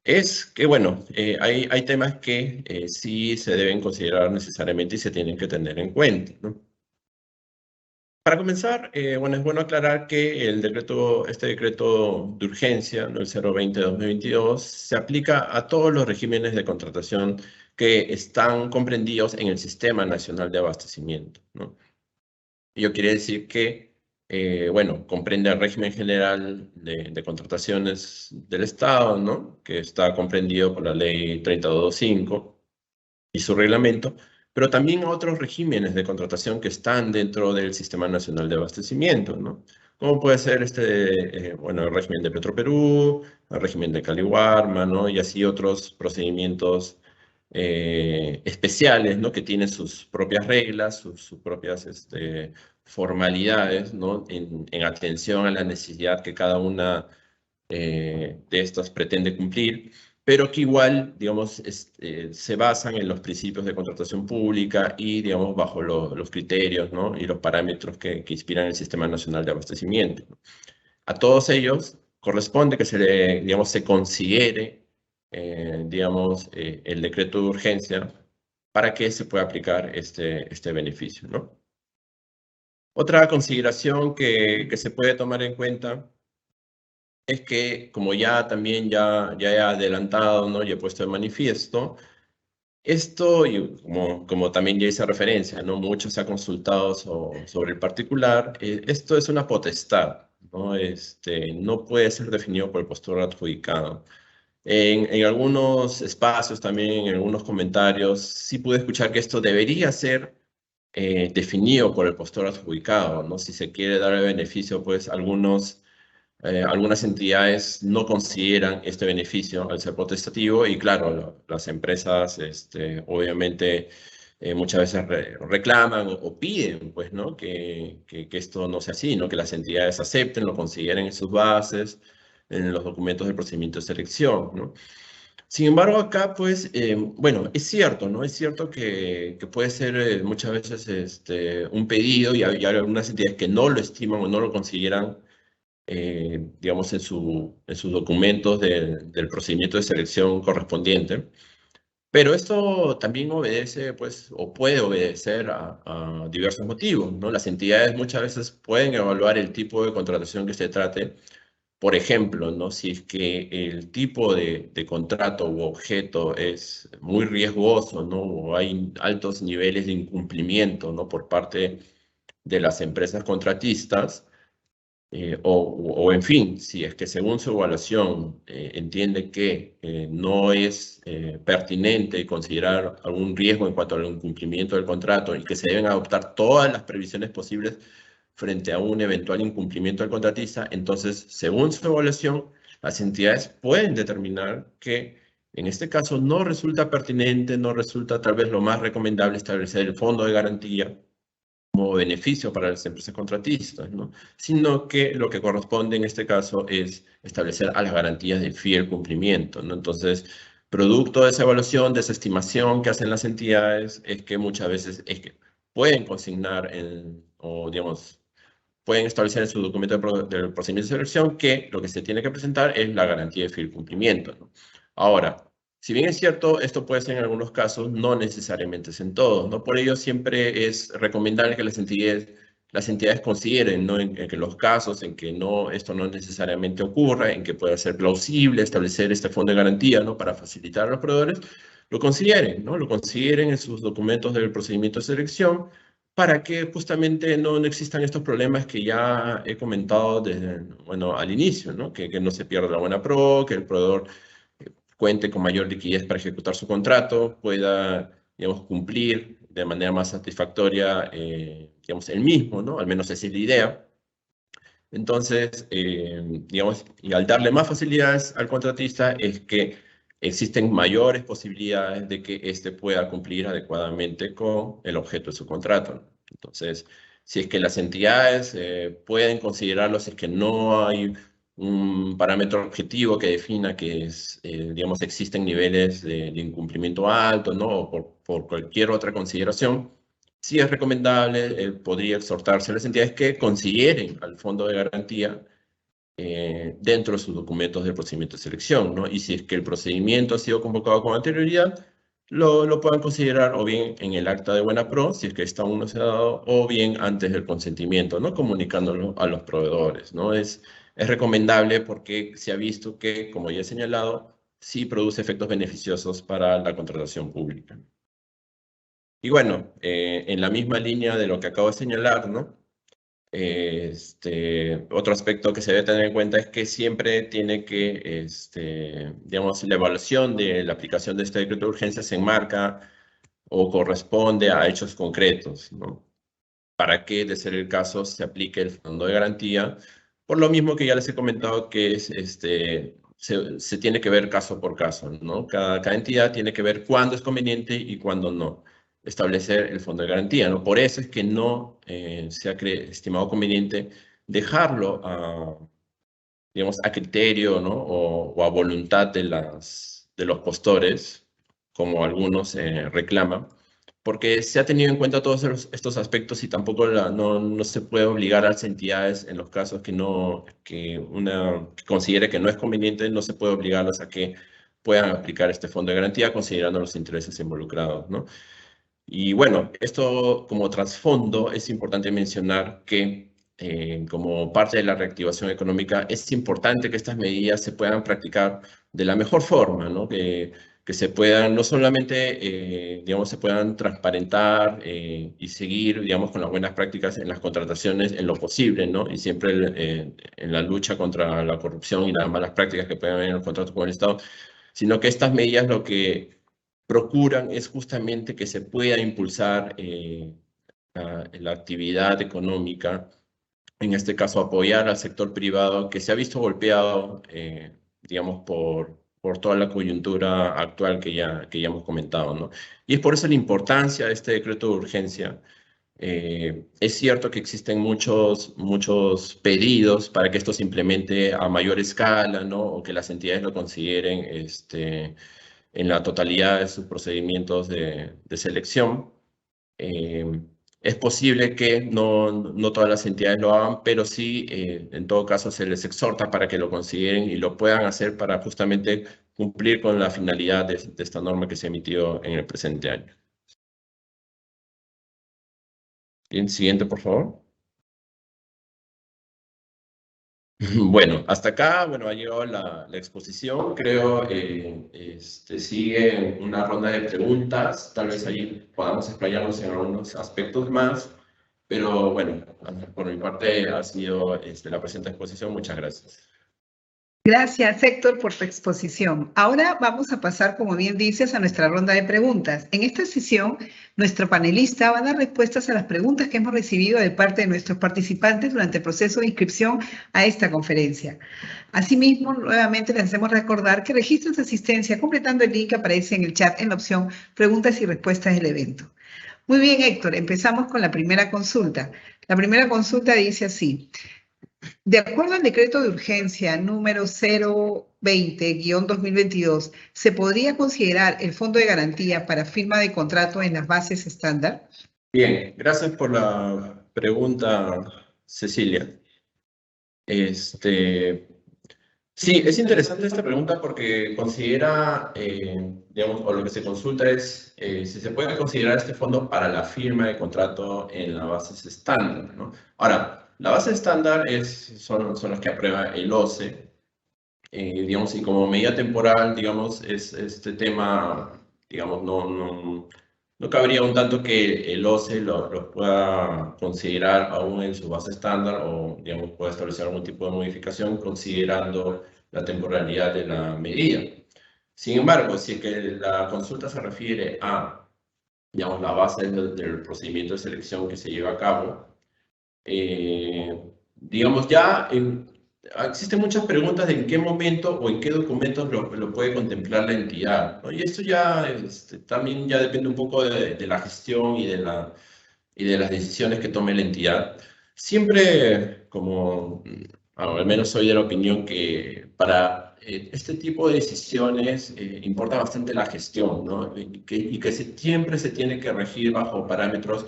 es que, bueno, hay temas que sí se deben considerar necesariamente y se tienen que tener en cuenta, ¿no? Para comenzar, bueno, es bueno aclarar que este decreto de urgencia, ¿no? El 020-2022, se aplica a todos los regímenes de contratación que están comprendidos en el Sistema Nacional de Abastecimiento, ¿no? Ello quiere decir que, bueno, comprende el régimen general de contrataciones del Estado, ¿no? Que está comprendido por la Ley 3225 y su reglamento, pero también a otros regímenes de contratación que están dentro del Sistema Nacional de Abastecimiento, ¿no? Como puede ser bueno, el régimen de Petroperú, el régimen de Caliwarma, ¿no? Y así otros procedimientos especiales, ¿no? Que tienen sus propias reglas, sus propias formalidades, ¿no? En atención a la necesidad que cada una de estas pretende cumplir, pero que igual, digamos, se basan en los principios de contratación pública y, digamos, bajo los criterios, ¿no? Y los parámetros que inspiran el Sistema Nacional de Abastecimiento, ¿no? A todos ellos corresponde que digamos, se considere, digamos, el decreto de urgencia para que se pueda aplicar este beneficio, ¿no? Otra consideración que se puede tomar en cuenta es que, como ya también ya he adelantado, ¿no? Y he puesto de manifiesto, esto, y como también ya hice referencia, ¿no? Mucho se ha consultado sobre el particular, esto es una potestad, ¿no? No puede ser definido por el postor adjudicado. En algunos espacios también, en algunos comentarios, sí pude escuchar que esto debería ser definido por el postor adjudicado, ¿no? Si se quiere dar el beneficio, pues algunas entidades no consideran este beneficio al ser potestativo y claro, las empresas obviamente muchas veces reclaman o piden pues, ¿no? Que esto no sea así, ¿no? Que las entidades acepten, lo consideren en sus bases, en los documentos del procedimiento de selección, ¿no? Sin embargo, acá, pues, bueno, es cierto, ¿no? Es cierto que puede ser muchas veces un pedido y hay algunas entidades que no lo estiman o no lo consideran digamos, en sus documentos del procedimiento de selección correspondiente. Pero esto también obedece, pues, o puede obedecer a diversos motivos, ¿no? Las entidades muchas veces pueden evaluar el tipo de contratación que se trate. Por ejemplo, ¿no? Si es que el tipo de contrato u objeto es muy riesgoso, ¿no? O hay altos niveles de incumplimiento, ¿no? Por parte de las empresas contratistas, o en fin, si es que según su evaluación entiende que no es pertinente considerar algún riesgo en cuanto al incumplimiento del contrato y que se deben adoptar todas las previsiones posibles frente a un eventual incumplimiento del contratista, entonces, según su evaluación, las entidades pueden determinar que en este caso no resulta pertinente, no resulta tal vez lo más recomendable establecer el fondo de garantía como beneficio para las empresas contratistas, ¿no? Sino que lo que corresponde en este caso es establecer a las garantías de fiel cumplimiento, ¿no? Entonces, producto de esa evaluación, de esa estimación que hacen las entidades, es que muchas veces es que pueden consignar o digamos, pueden establecer en su documento del procedimiento de selección que lo que se tiene que presentar es la garantía de fiel cumplimiento, ¿no? Ahora, si bien es cierto, esto puede ser en algunos casos, no necesariamente es en todos, ¿no? Por ello siempre es recomendable que las entidades consideren, ¿no? En que los casos en que esto no necesariamente ocurra, en que pueda ser plausible establecer este fondo de garantía, ¿no? Para facilitar a los proveedores, lo consideren, ¿no? Lo consideren en sus documentos del procedimiento de selección para que justamente no existan estos problemas que ya he comentado desde, bueno, al inicio, ¿no? Que no se pierda la buena pro, que el proveedor cuente con mayor liquidez para ejecutar su contrato, pueda, digamos, cumplir de manera más satisfactoria, digamos, el mismo, ¿no? Al menos esa es la idea. Entonces, digamos, y al darle más facilidades al contratista es que existen mayores posibilidades de que éste pueda cumplir adecuadamente con el objeto de su contrato. Entonces, si es que las entidades pueden considerarlo, si es que no hay un parámetro objetivo que defina que digamos, existen niveles de incumplimiento alto, ¿no? O por cualquier otra consideración, sí es recomendable, podría exhortarse a las entidades que consideren al fondo de garantía dentro de sus documentos de procedimiento de selección, ¿no? Y si es que el procedimiento ha sido convocado con anterioridad, lo puedan considerar o bien en el acta de buena pro, si es que esta aún no se ha dado, o bien antes del consentimiento, ¿no? Comunicándolo a los proveedores, ¿no? Es recomendable porque se ha visto que, como ya he señalado, sí produce efectos beneficiosos para la contratación pública. Y bueno, en la misma línea de lo que acabo de señalar, ¿no? Otro aspecto que se debe tener en cuenta es que siempre tiene que, digamos, la evaluación de la aplicación de este decreto de urgencia se enmarca o corresponde a hechos concretos, ¿no? Para que, de ser el caso, se aplique el fondo de garantía, por lo mismo que ya les he comentado que se tiene que ver caso por caso, ¿no? Cada entidad tiene que ver cuándo es conveniente y cuándo no establecer el fondo de garantía, ¿no? Por eso es que no se ha estimado conveniente dejarlo digamos, a criterio, ¿no? O a voluntad de los postores, como algunos reclaman, porque se ha tenido en cuenta todos estos aspectos y tampoco no se puede obligar a las entidades en los casos que considere que no es conveniente, no se puede obligarlas a que puedan aplicar este fondo de garantía considerando los intereses involucrados, ¿no? Y bueno, esto como trasfondo es importante mencionar que como parte de la reactivación económica es importante que estas medidas se puedan practicar de la mejor forma, ¿no? Que se puedan, no solamente, digamos, se puedan transparentar y seguir, digamos, con las buenas prácticas en las contrataciones en lo posible, ¿no? Y siempre en la lucha contra la corrupción y las malas prácticas que pueden haber en los contratos con el Estado, sino que estas medidas lo que procuran es justamente que se pueda impulsar la actividad económica, en este caso apoyar al sector privado que se ha visto golpeado, digamos, por toda la coyuntura actual que ya hemos comentado, ¿no? Y es por eso la importancia de este decreto de urgencia. Es cierto que existen muchos pedidos para que esto se implemente a mayor escala, ¿no? O que las entidades lo consideren, en la totalidad de sus procedimientos de selección. Eh, es posible que no todas las entidades lo hagan, pero sí, en todo caso, se les exhorta para que lo consideren y lo puedan hacer para justamente cumplir con la finalidad de esta norma que se ha emitido en el presente año. Bien, siguiente, por favor. Bueno, hasta acá, bueno, ha llegado la exposición. Creo sigue una ronda de preguntas. Tal vez ahí podamos explayarnos en algunos aspectos más. Pero bueno, por mi parte ha sido la presente exposición. Muchas gracias. Gracias, Héctor, por tu exposición. Ahora vamos a pasar, como bien dices, a nuestra ronda de preguntas. En esta sesión, nuestro panelista va a dar respuestas a las preguntas que hemos recibido de parte de nuestros participantes durante el proceso de inscripción a esta conferencia. Asimismo, nuevamente les hacemos recordar que registren su asistencia completando el link que aparece en el chat en la opción Preguntas y Respuestas del evento. Muy bien, Héctor, empezamos con la primera consulta. La primera consulta dice así. De acuerdo al decreto de urgencia número 020-2022, ¿se podría considerar el fondo de garantía para firma de contrato en las bases estándar? Bien, gracias por la pregunta, Cecilia. Sí, es interesante esta pregunta porque considera, digamos, o lo que se consulta es si se puede considerar este fondo para la firma de contrato en las bases estándar, ¿no? Ahora, la base estándar son las que aprueba el OCE, digamos, y como medida temporal, digamos, es este tema, digamos, no cabría un tanto que el OCE lo pueda considerar aún en su base estándar o, digamos, pueda establecer algún tipo de modificación considerando la temporalidad de la medida. Sin embargo, si es que la consulta se refiere a, digamos, la base del procedimiento de selección que se lleva a cabo, digamos, ya existen muchas preguntas de en qué momento o en qué documentos lo puede contemplar la entidad, ¿no? Y esto ya también ya depende un poco de la gestión y de las decisiones que tome la entidad. Siempre, como al menos soy de la opinión que para este tipo de decisiones importa bastante la gestión, ¿no? Y que siempre se tiene que regir bajo parámetros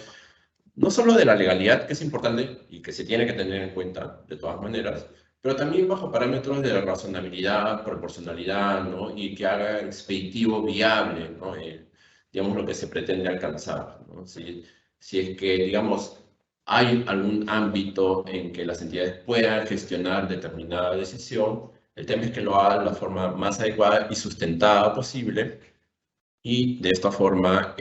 no solo de la legalidad, que es importante y que se tiene que tener en cuenta de todas maneras, pero también bajo parámetros de razonabilidad, proporcionalidad, ¿no? Y que haga expeditivo viable, ¿no? Digamos, lo que se pretende alcanzar, ¿no? Si es que, digamos, hay algún ámbito en que las entidades puedan gestionar determinada decisión, el tema es que lo hagan de la forma más adecuada y sustentada posible, y de esta forma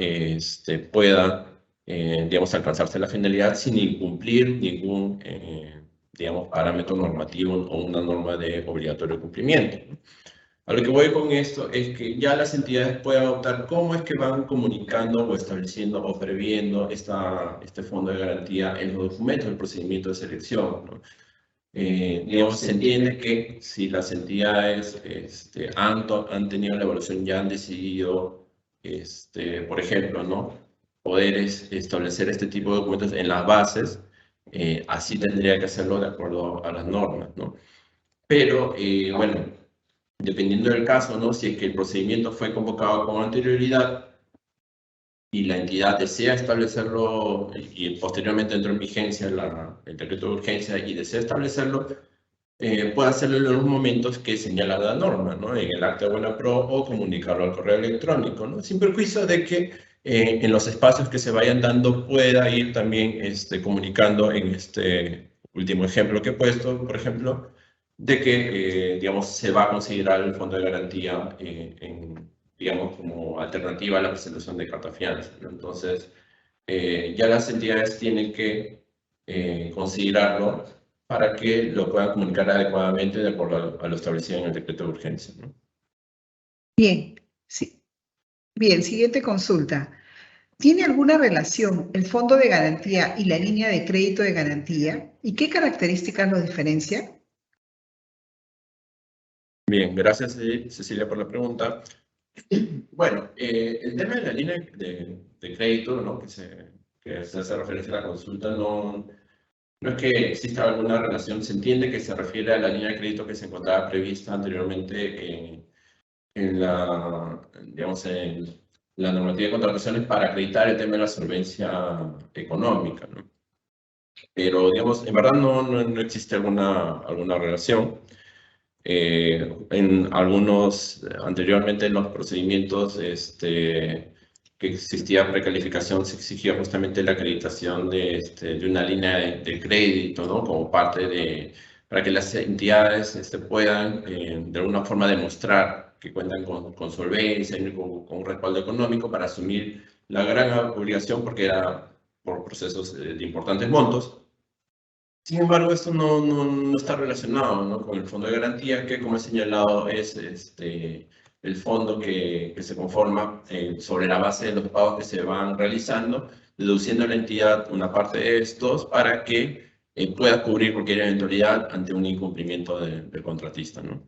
pueda, digamos, alcanzarse la finalidad sin incumplir ningún, digamos, parámetro normativo o una norma de obligatorio cumplimiento. A lo que voy con esto es que ya las entidades pueden adoptar cómo es que van comunicando o estableciendo o previendo este fondo de garantía en los documentos del procedimiento de selección, ¿no? Digamos, se entiende que si las entidades han tenido la evaluación, ya han decidido, por ejemplo, ¿no? Poder establecer este tipo de documentos en las bases, así tendría que hacerlo de acuerdo a las normas, ¿no? Pero, bueno, dependiendo del caso, ¿no? Si es que el procedimiento fue convocado con anterioridad y la entidad desea establecerlo y posteriormente entró en vigencia el decreto de urgencia y desea establecerlo, puede hacerlo en los momentos que señala la norma, ¿no? En el acta de buena pro o comunicarlo al correo electrónico, ¿no? Sin perjuicio de que en los espacios que se vayan dando pueda ir también comunicando en este último ejemplo que he puesto, por ejemplo, de que, digamos, se va a considerar el fondo de garantía digamos, como alternativa a la presentación de carta fianza, ¿no? Entonces, ya las entidades tienen que considerarlo para que lo puedan comunicar adecuadamente de acuerdo a lo establecido en el decreto de urgencia, ¿no? Bien, sí. Bien, siguiente consulta. ¿Tiene alguna relación el fondo de garantía y la línea de crédito de garantía? ¿Y qué características los diferencia? Bien, gracias Cecilia por la pregunta. Bueno, el tema de la línea de crédito, ¿no? Que se hace referencia a la consulta, no es que exista alguna relación, se entiende que se refiere a la línea de crédito que se encontraba prevista anteriormente digamos, en la normativa de contrataciones para acreditar el tema de la solvencia económica, ¿no? Pero, digamos, en verdad no existe alguna relación. Anteriormente en los procedimientos que existía precalificación, se exigía justamente la acreditación de una línea de crédito, ¿no? Como parte para que las entidades puedan de alguna forma demostrar que cuentan con solvencia y con un respaldo económico para asumir la gran obligación, porque era por procesos de importantes montos. Sin embargo, esto no está relacionado, ¿no?, con el fondo de garantía, que, como he señalado, es el fondo que se conforma sobre la base de los pagos que se van realizando, deduciendo a la entidad una parte de estos para que pueda cubrir cualquier eventualidad ante un incumplimiento del contratista, ¿no?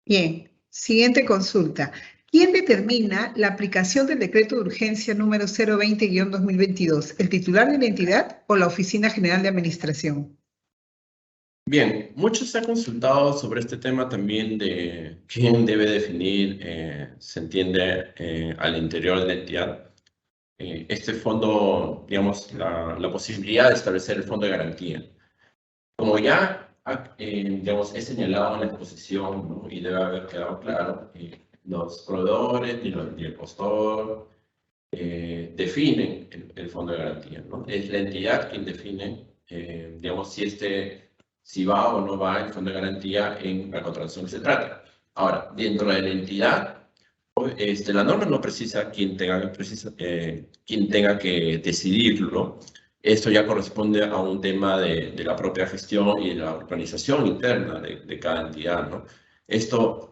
Bien, siguiente consulta. ¿Quién determina la aplicación del decreto de urgencia número 020-2022? ¿El titular de la entidad o la Oficina General de Administración? Bien, mucho se ha consultado sobre este tema también de quién debe definir, se entiende, al interior de la entidad, este fondo, digamos, la posibilidad de establecer el fondo de garantía. Como ya, digamos, he señalado en la exposición, ¿no?, y debe haber quedado claro, los proveedores ni el postor definen el fondo de garantía, ¿no? Es la entidad quien define, digamos, si va o no va el fondo de garantía en la contratación que se trata. Ahora, dentro de la entidad, la norma no precisa quién tenga que decidirlo. Esto ya corresponde a un tema de la propia gestión y de la organización interna de cada entidad, ¿no? Esto,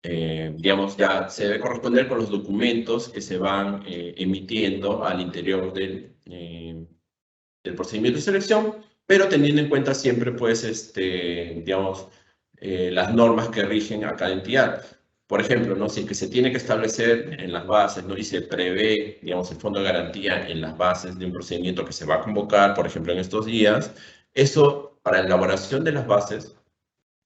digamos, ya se debe corresponder con los documentos que se van emitiendo al interior del procedimiento de selección, pero teniendo en cuenta siempre, pues, digamos, las normas que rigen a cada entidad. Por ejemplo, ¿no?, si es que se tiene que establecer en las bases, ¿no?, y se prevé, digamos, el fondo de garantía en las bases de un procedimiento que se va a convocar, por ejemplo, en estos días, eso, para la elaboración de las bases,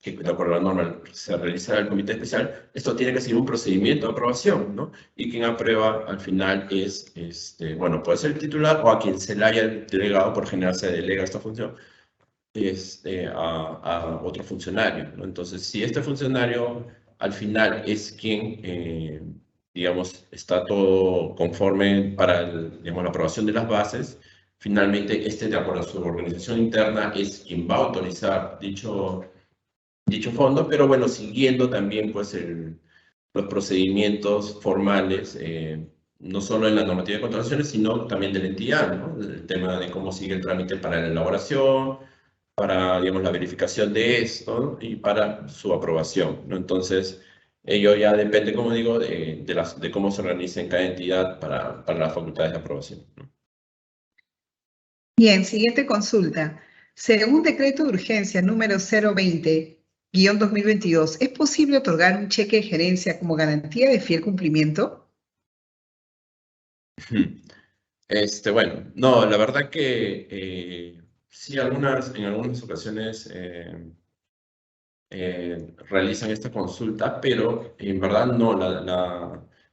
que de acuerdo a la norma se realizará el comité especial, esto tiene que seguir un procedimiento de aprobación, ¿no? Y quien aprueba al final es, bueno, puede ser el titular o a quien se le haya delegado. Por general se delega esta función a otro funcionario, ¿no? Entonces, si este funcionario al final es quien, digamos, está todo conforme para digamos, la aprobación de las bases, finalmente de acuerdo a su organización interna, es quien va a autorizar dicho fondo, pero bueno, siguiendo también, pues, los procedimientos formales, no solo en la normativa de contrataciones, sino también de la entidad, ¿no? El tema de cómo sigue el trámite para la elaboración, para, digamos, la verificación de esto, ¿no?, y para su aprobación, ¿no? Entonces, ello ya depende, como digo, de cómo se organiza en cada entidad para las facultades de aprobación, ¿no? Bien, siguiente consulta. Según decreto de urgencia número 020-2022, ¿es posible otorgar un cheque de gerencia como garantía de fiel cumplimiento? Bueno, no, la verdad que sí, en algunas ocasiones realizan esta consulta, pero en verdad no,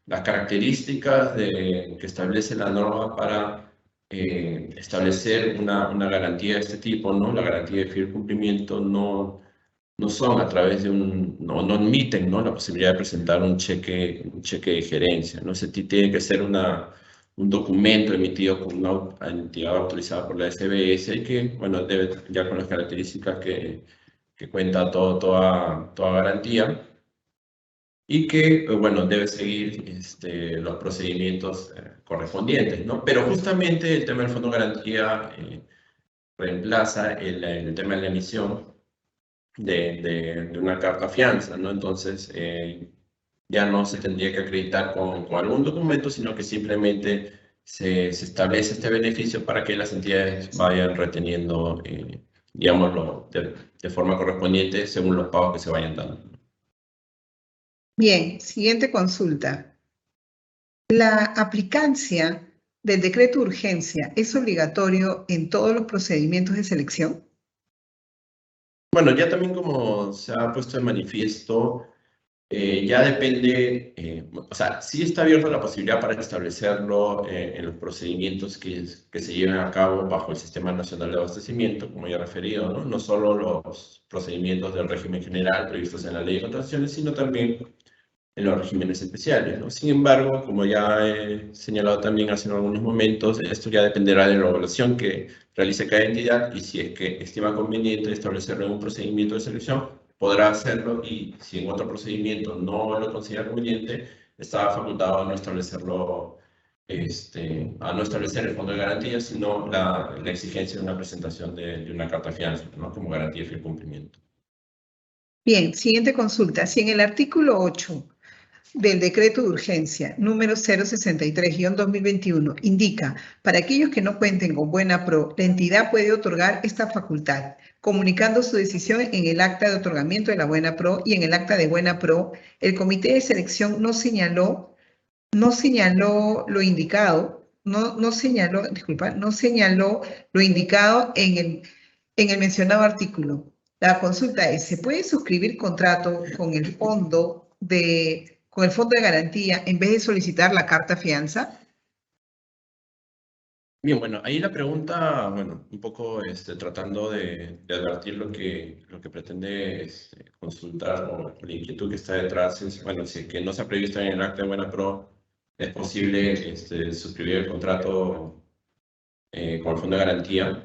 las características que establece la norma para establecer una garantía de este tipo, ¿no?, la garantía de fiel cumplimiento, no son a través de no admiten, ¿no?, la posibilidad de presentar un cheque de gerencia, ¿no? Tiene que ser un documento emitido por una entidad autorizada por la SBS y que, bueno, debe, ya con las características que cuenta toda garantía, y que, bueno, debe seguir los procedimientos correspondientes, ¿no? Pero justamente el tema del fondo de garantía reemplaza el tema de la emisión de una carta fianza, ¿no? Entonces, ya no se tendría que acreditar con algún documento, sino que simplemente se establece este beneficio para que las entidades vayan reteniendo, digámoslo, de forma correspondiente según los pagos que se vayan dando. Bien, siguiente consulta. ¿La aplicancia del decreto de urgencia es obligatorio en todos los procedimientos de selección? Bueno, ya también, como se ha puesto de manifiesto, ya depende, o sea, sí está abierta la posibilidad para establecerlo en los procedimientos que se lleven a cabo bajo el Sistema Nacional de Abastecimiento, como ya he referido, ¿no? No solo los procedimientos del régimen general previstos en la Ley de Contrataciones, sino también en los regímenes especiales, ¿no? Sin embargo, como ya he señalado también hace algunos momentos, esto ya dependerá de la evaluación que realice cada entidad, y si es que estima conveniente establecerlo en un procedimiento de selección, podrá hacerlo, y si en otro procedimiento no lo considera conveniente, está facultado a no establecerlo a no establecer el fondo de garantía, sino la exigencia de una presentación de una carta fianza, ¿no? Como garantía de fiel cumplimiento. Bien, siguiente consulta. Si en el artículo 8 del decreto de urgencia número 063-2021 indica, para aquellos que no cuenten con buena pro, la entidad puede otorgar esta facultad, comunicando su decisión en el acta de otorgamiento de la buena pro y en el acta de buena pro, el comité de selección no señaló lo indicado, no señaló lo indicado en el mencionado artículo. La consulta es, ¿se puede suscribir contrato con el fondo de garantía en vez de solicitar la carta fianza? Bien, bueno, ahí la pregunta, bueno, un poco tratando de advertir lo que pretende consultar o la inquietud que está detrás es, bueno, si es que no se ha previsto en el acta de buena pro, es posible suscribir el contrato con el fondo de garantía.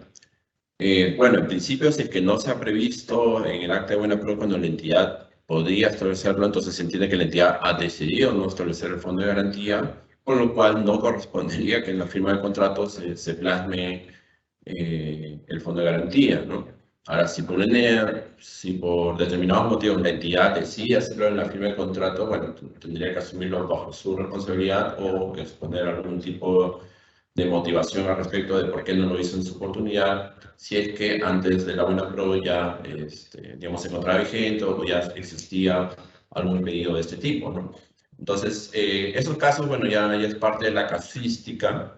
Bueno, en principio, si es que no se ha previsto en el acta de buena pro cuando la entidad podría establecerlo, entonces se entiende que la entidad ha decidido no establecer el fondo de garantía, con lo cual no correspondería que en la firma del contrato se plasme el fondo de garantía, ¿no? Ahora, si por determinados motivos la entidad decide hacerlo en la firma del contrato, bueno, tendría que asumirlo bajo su responsabilidad o exponer algún tipo de motivación al respecto de por qué no lo hizo en su oportunidad, si es que antes de la buena pro ya, digamos, se encontraba vigente o ya existía algún pedido de este tipo, ¿no? Entonces, esos casos, bueno, ya es parte de la casuística,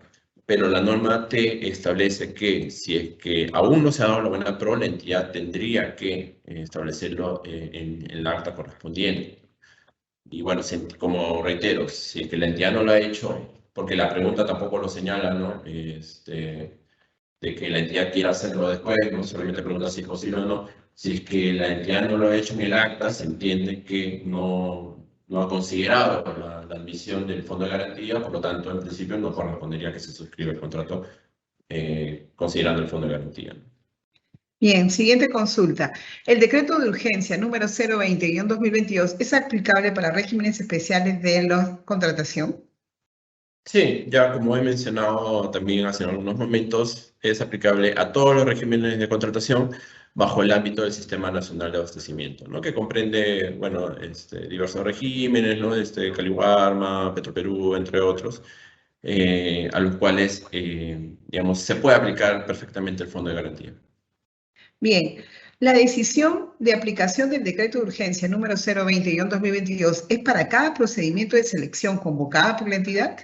pero la norma te establece que si es que aún no se ha dado la buena pro, la entidad tendría que establecerlo en el acta correspondiente. Y bueno, como reitero, si es que la entidad no lo ha hecho, porque la pregunta tampoco lo señala, ¿no? De que la entidad quiera hacerlo después, no solamente pregunta si es posible o no. Si es que la entidad no lo ha hecho en el acta, se entiende que no ha considerado la admisión del fondo de garantía, por lo tanto, en principio no correspondería que se suscriba el contrato considerando el fondo de garantía. Bien, siguiente consulta. El decreto de urgencia número 020-2022 es aplicable para regímenes especiales de la contratación. Sí, ya como he mencionado también hace algunos momentos, es aplicable a todos los regímenes de contratación bajo el ámbito del Sistema Nacional de Abastecimiento, ¿no? Que comprende, bueno, diversos regímenes, ¿no? Caliwarma, Petroperú, entre otros, a los cuales, digamos, se puede aplicar perfectamente el Fondo de Garantía. Bien, la decisión de aplicación del decreto de urgencia número 020-2022 es para cada procedimiento de selección convocada por la entidad.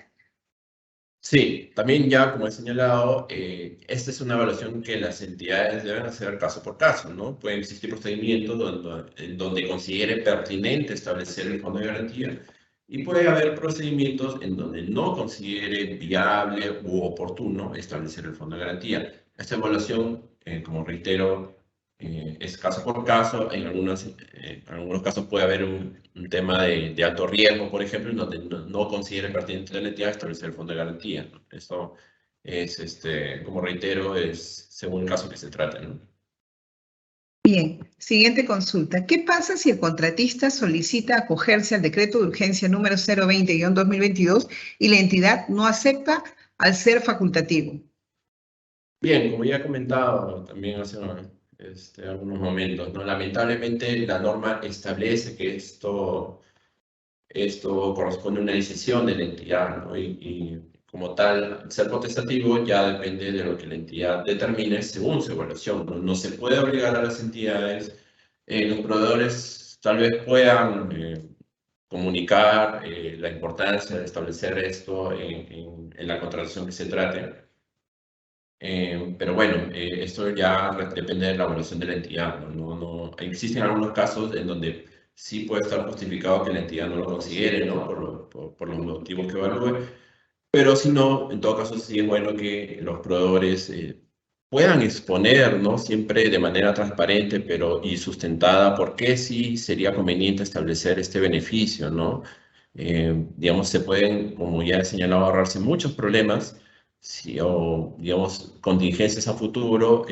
Sí, también ya como he señalado, esta es una evaluación que las entidades deben hacer caso por caso, ¿no? Pueden existir procedimientos en donde considere pertinente establecer el fondo de garantía y puede haber procedimientos en donde no considere viable u oportuno establecer el fondo de garantía. Esta evaluación, como reitero, es caso por caso. En algunos casos puede haber un tema de alto riesgo, por ejemplo, en donde no considere pertinente la entidad establecer el fondo de garantía, ¿no? Esto es, como reitero, es según el caso que se trate, ¿no? Bien, siguiente consulta. ¿Qué pasa si el contratista solicita acogerse al decreto de urgencia número 020-2022 y la entidad no acepta al ser facultativo? Bien, como ya he comentado también hace algunos momentos, ¿no? Lamentablemente la norma establece que esto corresponde a una decisión de la entidad, ¿no? Y como tal, ser potestativo ya depende de lo que la entidad determine según su evaluación, ¿no? No se puede obligar a las entidades. Los proveedores tal vez puedan comunicar la importancia de establecer esto en la contratación que se trate. Pero bueno, esto ya depende de la evaluación de la entidad, ¿no? Existen algunos casos en donde sí puede estar justificado que la entidad no lo considere, ¿no? Por los motivos que evalúe. Pero si no, en todo caso sí es bueno que los proveedores puedan exponer, ¿no? Siempre de manera transparente y sustentada por qué sí sería conveniente establecer este beneficio, ¿no? Digamos, se pueden, como ya he señalado, ahorrarse muchos problemas o, digamos, contingencias a futuro,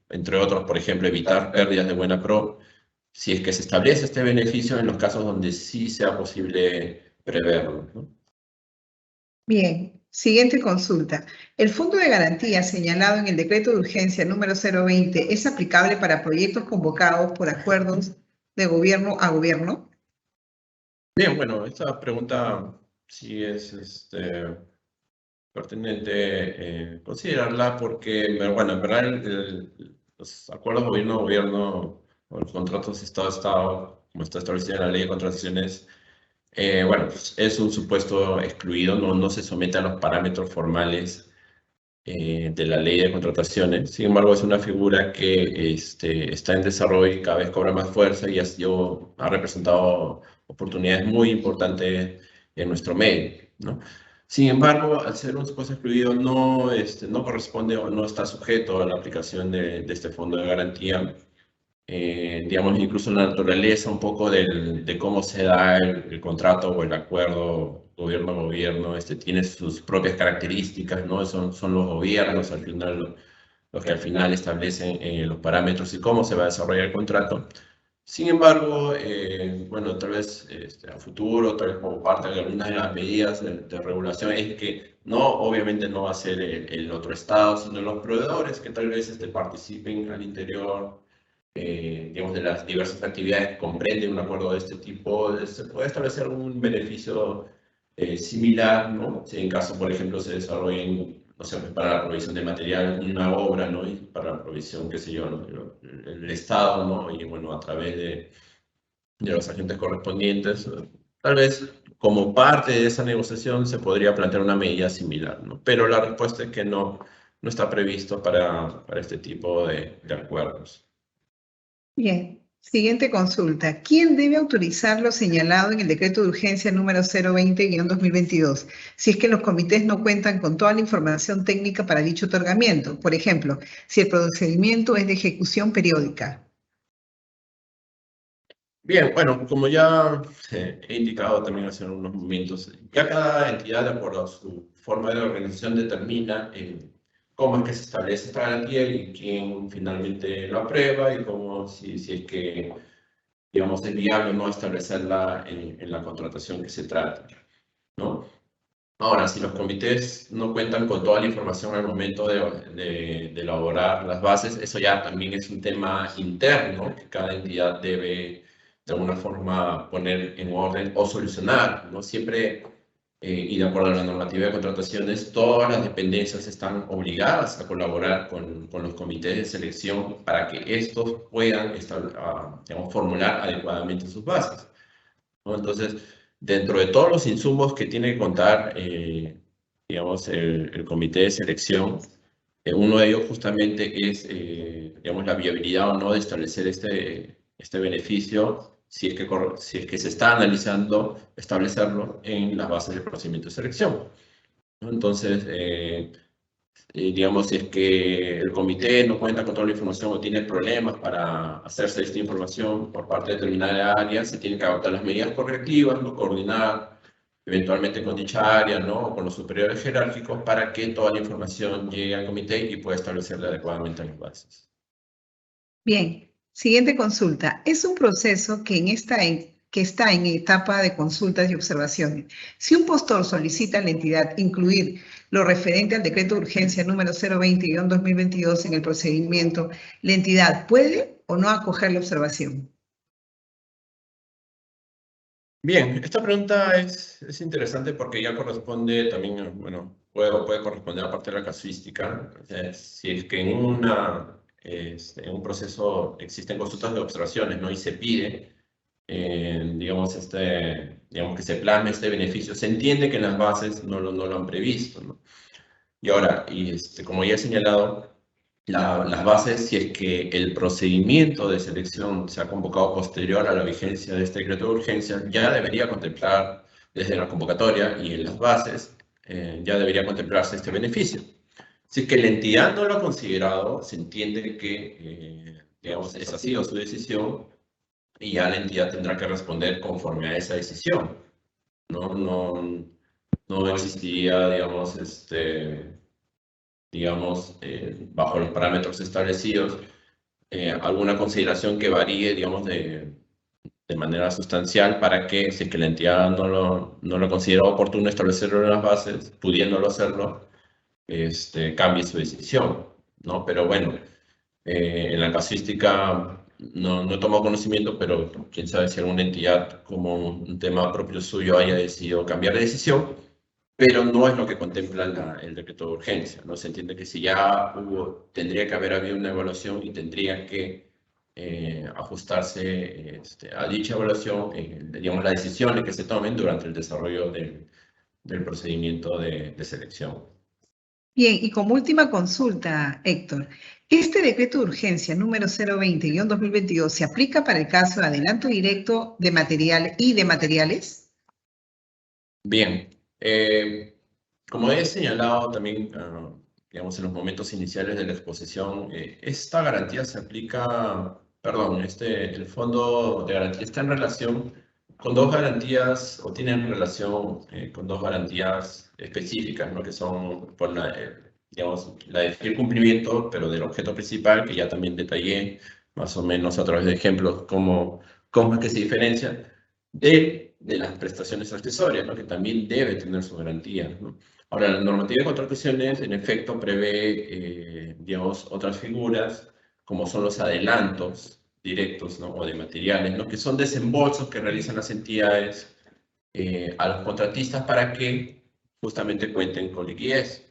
entre otros, por ejemplo, evitar pérdidas de buena pro, si es que se establece este beneficio en los casos donde sí sea posible preverlo, ¿no? Bien, Siguiente consulta. ¿El Fondo de Garantía señalado en el Decreto de Urgencia número 020 es aplicable para proyectos convocados por acuerdos de gobierno a gobierno? Bien, bueno, esta pregunta sí es pertinente considerarla porque, bueno, en verdad los acuerdos gobierno a gobierno o los contratos Estado a Estado, como está establecido en la Ley de Contrataciones, bueno, pues es un supuesto excluido, no se somete a los parámetros formales de la Ley de Contrataciones. Sin embargo, es una figura que está en desarrollo y cada vez cobra más fuerza y ha representado oportunidades muy importantes en nuestro medio, ¿no? Sin embargo, al ser un supuesto excluido, no corresponde o no está sujeto a la aplicación de este fondo de garantía. Digamos, incluso la naturaleza un poco de cómo se da el contrato o el acuerdo gobierno a gobierno, tiene sus propias características, ¿no? Son los gobiernos al final los que al final establecen los parámetros y cómo se va a desarrollar el contrato. Sin embargo, bueno, tal vez a futuro, tal vez como parte de algunas de las medidas de regulación, es que no, obviamente no va a ser el otro estado, sino los proveedores que tal vez participen al interior digamos, de las diversas actividades que comprende un acuerdo de este tipo, se puede establecer algún beneficio similar, ¿no? Si en caso, por ejemplo, se desarrollen, no sé, pues, para la provisión de material, una obra, ¿no? Y para la provisión, qué sé yo, ¿no? El Estado, ¿no? Y bueno, a través de los agentes correspondientes, tal vez como parte de esa negociación se podría plantear una medida similar, ¿no? Pero la respuesta es que no está previsto para este tipo de acuerdos. Bien. Siguiente consulta. ¿Quién debe autorizar lo señalado en el decreto de urgencia número 020-2022 si es que los comités no cuentan con toda la información técnica para dicho otorgamiento? Por ejemplo, si el procedimiento es de ejecución periódica. Bien, bueno, como ya he indicado también hace unos momentos, ya cada entidad, de acuerdo a su forma de organización, determina cómo es que se establece esta garantía y quién finalmente lo aprueba y cómo, si es que, digamos, es viable o no establecerla en la contratación que se trata, ¿no? Ahora, si los comités no cuentan con toda la información al momento de elaborar las bases, eso ya también es un tema interno que cada entidad debe de alguna forma poner en orden o solucionar, ¿no? Siempre, y de acuerdo a la normativa de contrataciones, todas las dependencias están obligadas a colaborar con los comités de selección para que estos puedan digamos, formular adecuadamente sus bases, ¿no? Entonces, dentro de todos los insumos que tiene que contar, digamos, el comité de selección, uno de ellos justamente es, digamos, la viabilidad o no de establecer este beneficio, si es que se está analizando establecerlo en las bases del procedimiento de selección, ¿no? Entonces, digamos, si es que el comité no cuenta con toda la información o tiene problemas para hacerse esta información por parte de determinada área, se tienen que adoptar las medidas correctivas, ¿no? Coordinar eventualmente con dicha área, ¿no? O con los superiores jerárquicos para que toda la información llegue al comité y pueda establecerla adecuadamente en las bases. Bien, siguiente consulta. Es un proceso que está en etapa de consultas y observaciones. Si un postor solicita a la entidad incluir lo referente al decreto de urgencia número 020-2022 en el procedimiento, ¿la entidad puede o no acoger la observación? Bien, esta pregunta es interesante porque ya corresponde también, bueno, puede corresponder a parte de la casuística. Si es que en un proceso existen consultas de observaciones, ¿no? Y se pide, digamos, digamos, que se plasme este beneficio, se entiende que en las bases no lo han previsto, ¿no? Y ahora, como ya he señalado, las bases, si es que el procedimiento de selección se ha convocado posterior a la vigencia de este decreto de urgencia, ya debería contemplar desde la convocatoria y en las bases, ya debería contemplarse este beneficio. Si es que la entidad no lo ha considerado, se entiende que, digamos, esa ha sido su decisión y ya la entidad tendrá que responder conforme a esa decisión. No existiría, digamos, bajo los parámetros establecidos, alguna consideración que varíe, digamos, de manera sustancial para que, si es que la entidad no lo considera oportuno establecerlo en las bases, pudiéndolo hacerlo, cambie su decisión, ¿no? Pero bueno, en la casuística no he tomado conocimiento, pero quién sabe si alguna entidad como un tema propio suyo haya decidido cambiar de decisión, pero no es lo que contempla el decreto de urgencia, ¿no? Se entiende que si ya tendría que haber habido una evaluación y tendría que ajustarse a dicha evaluación, digamos, las decisiones que se tomen durante el desarrollo del procedimiento de selección. Bien, y como última consulta, Héctor, ¿este decreto de urgencia número 020-2022 se aplica para el caso de adelanto directo de material y de materiales? Bien, como he señalado también, digamos, en los momentos iniciales de la exposición, esta garantía se aplica, perdón, el fondo de garantía está en relación con dos garantías, o tiene relación con dos garantías específicas, ¿no? Que son por digamos, la de cumplimiento, pero del objeto principal, que ya también detallé más o menos a través de ejemplos cómo es que se diferencia de las prestaciones accesorias, ¿no? Que también debe tener su garantía, ¿no? Ahora, la normativa de contrataciones, en efecto, prevé, digamos, otras figuras, como son los adelantos directos, ¿no? O de materiales, ¿no? Que son desembolsos que realizan las entidades a los contratistas para que justamente cuenten con liquidez.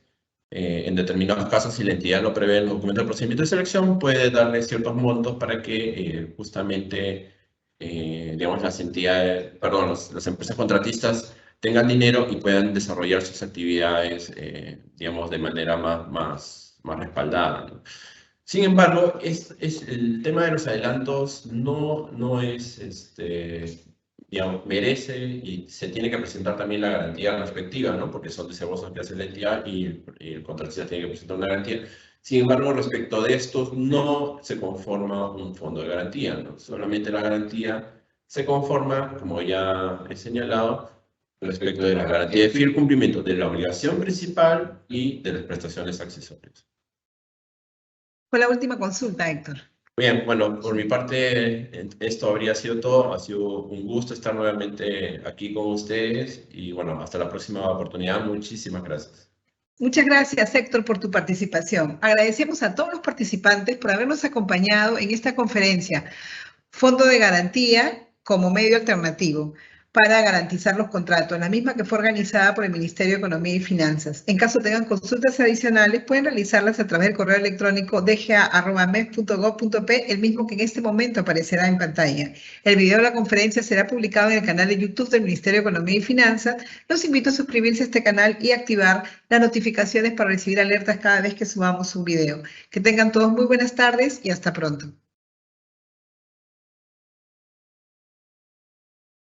En determinados casos, si la entidad lo prevé en el documento de procedimiento de selección, puede darle ciertos montos para que justamente, digamos, las entidades, perdón, las empresas contratistas tengan dinero y puedan desarrollar sus actividades, digamos, de manera más respaldada, ¿no? Sin embargo, el tema de los adelantos no es, digamos, merece y se tiene que presentar también la garantía respectiva, ¿no? Porque son desembolsos que hace la entidad y el contratista tiene que presentar una garantía. Sin embargo, respecto de estos, no se conforma un fondo de garantía, ¿no? Solamente la garantía se conforma, como ya he señalado, respecto de la garantía de fiel cumplimiento de la obligación principal y de las prestaciones accesorias. Fue la última consulta, Héctor. Bien, bueno, por mi parte, esto habría sido todo. Ha sido un gusto estar nuevamente aquí con ustedes y bueno, hasta la próxima oportunidad. Muchísimas gracias. Muchas gracias, Héctor, por tu participación. Agradecemos a todos los participantes por habernos acompañado en esta conferencia, Fondo de Garantía como medio alternativo para garantizar los contratos, la misma que fue organizada por el Ministerio de Economía y Finanzas. En caso tengan consultas adicionales, pueden realizarlas a través del correo electrónico dga@mes.gov.p, el mismo que en este momento aparecerá en pantalla. El video de la conferencia será publicado en el canal de YouTube del Ministerio de Economía y Finanzas. Los invito a suscribirse a este canal y activar las notificaciones para recibir alertas cada vez que subamos un video. Que tengan todos muy buenas tardes y hasta pronto.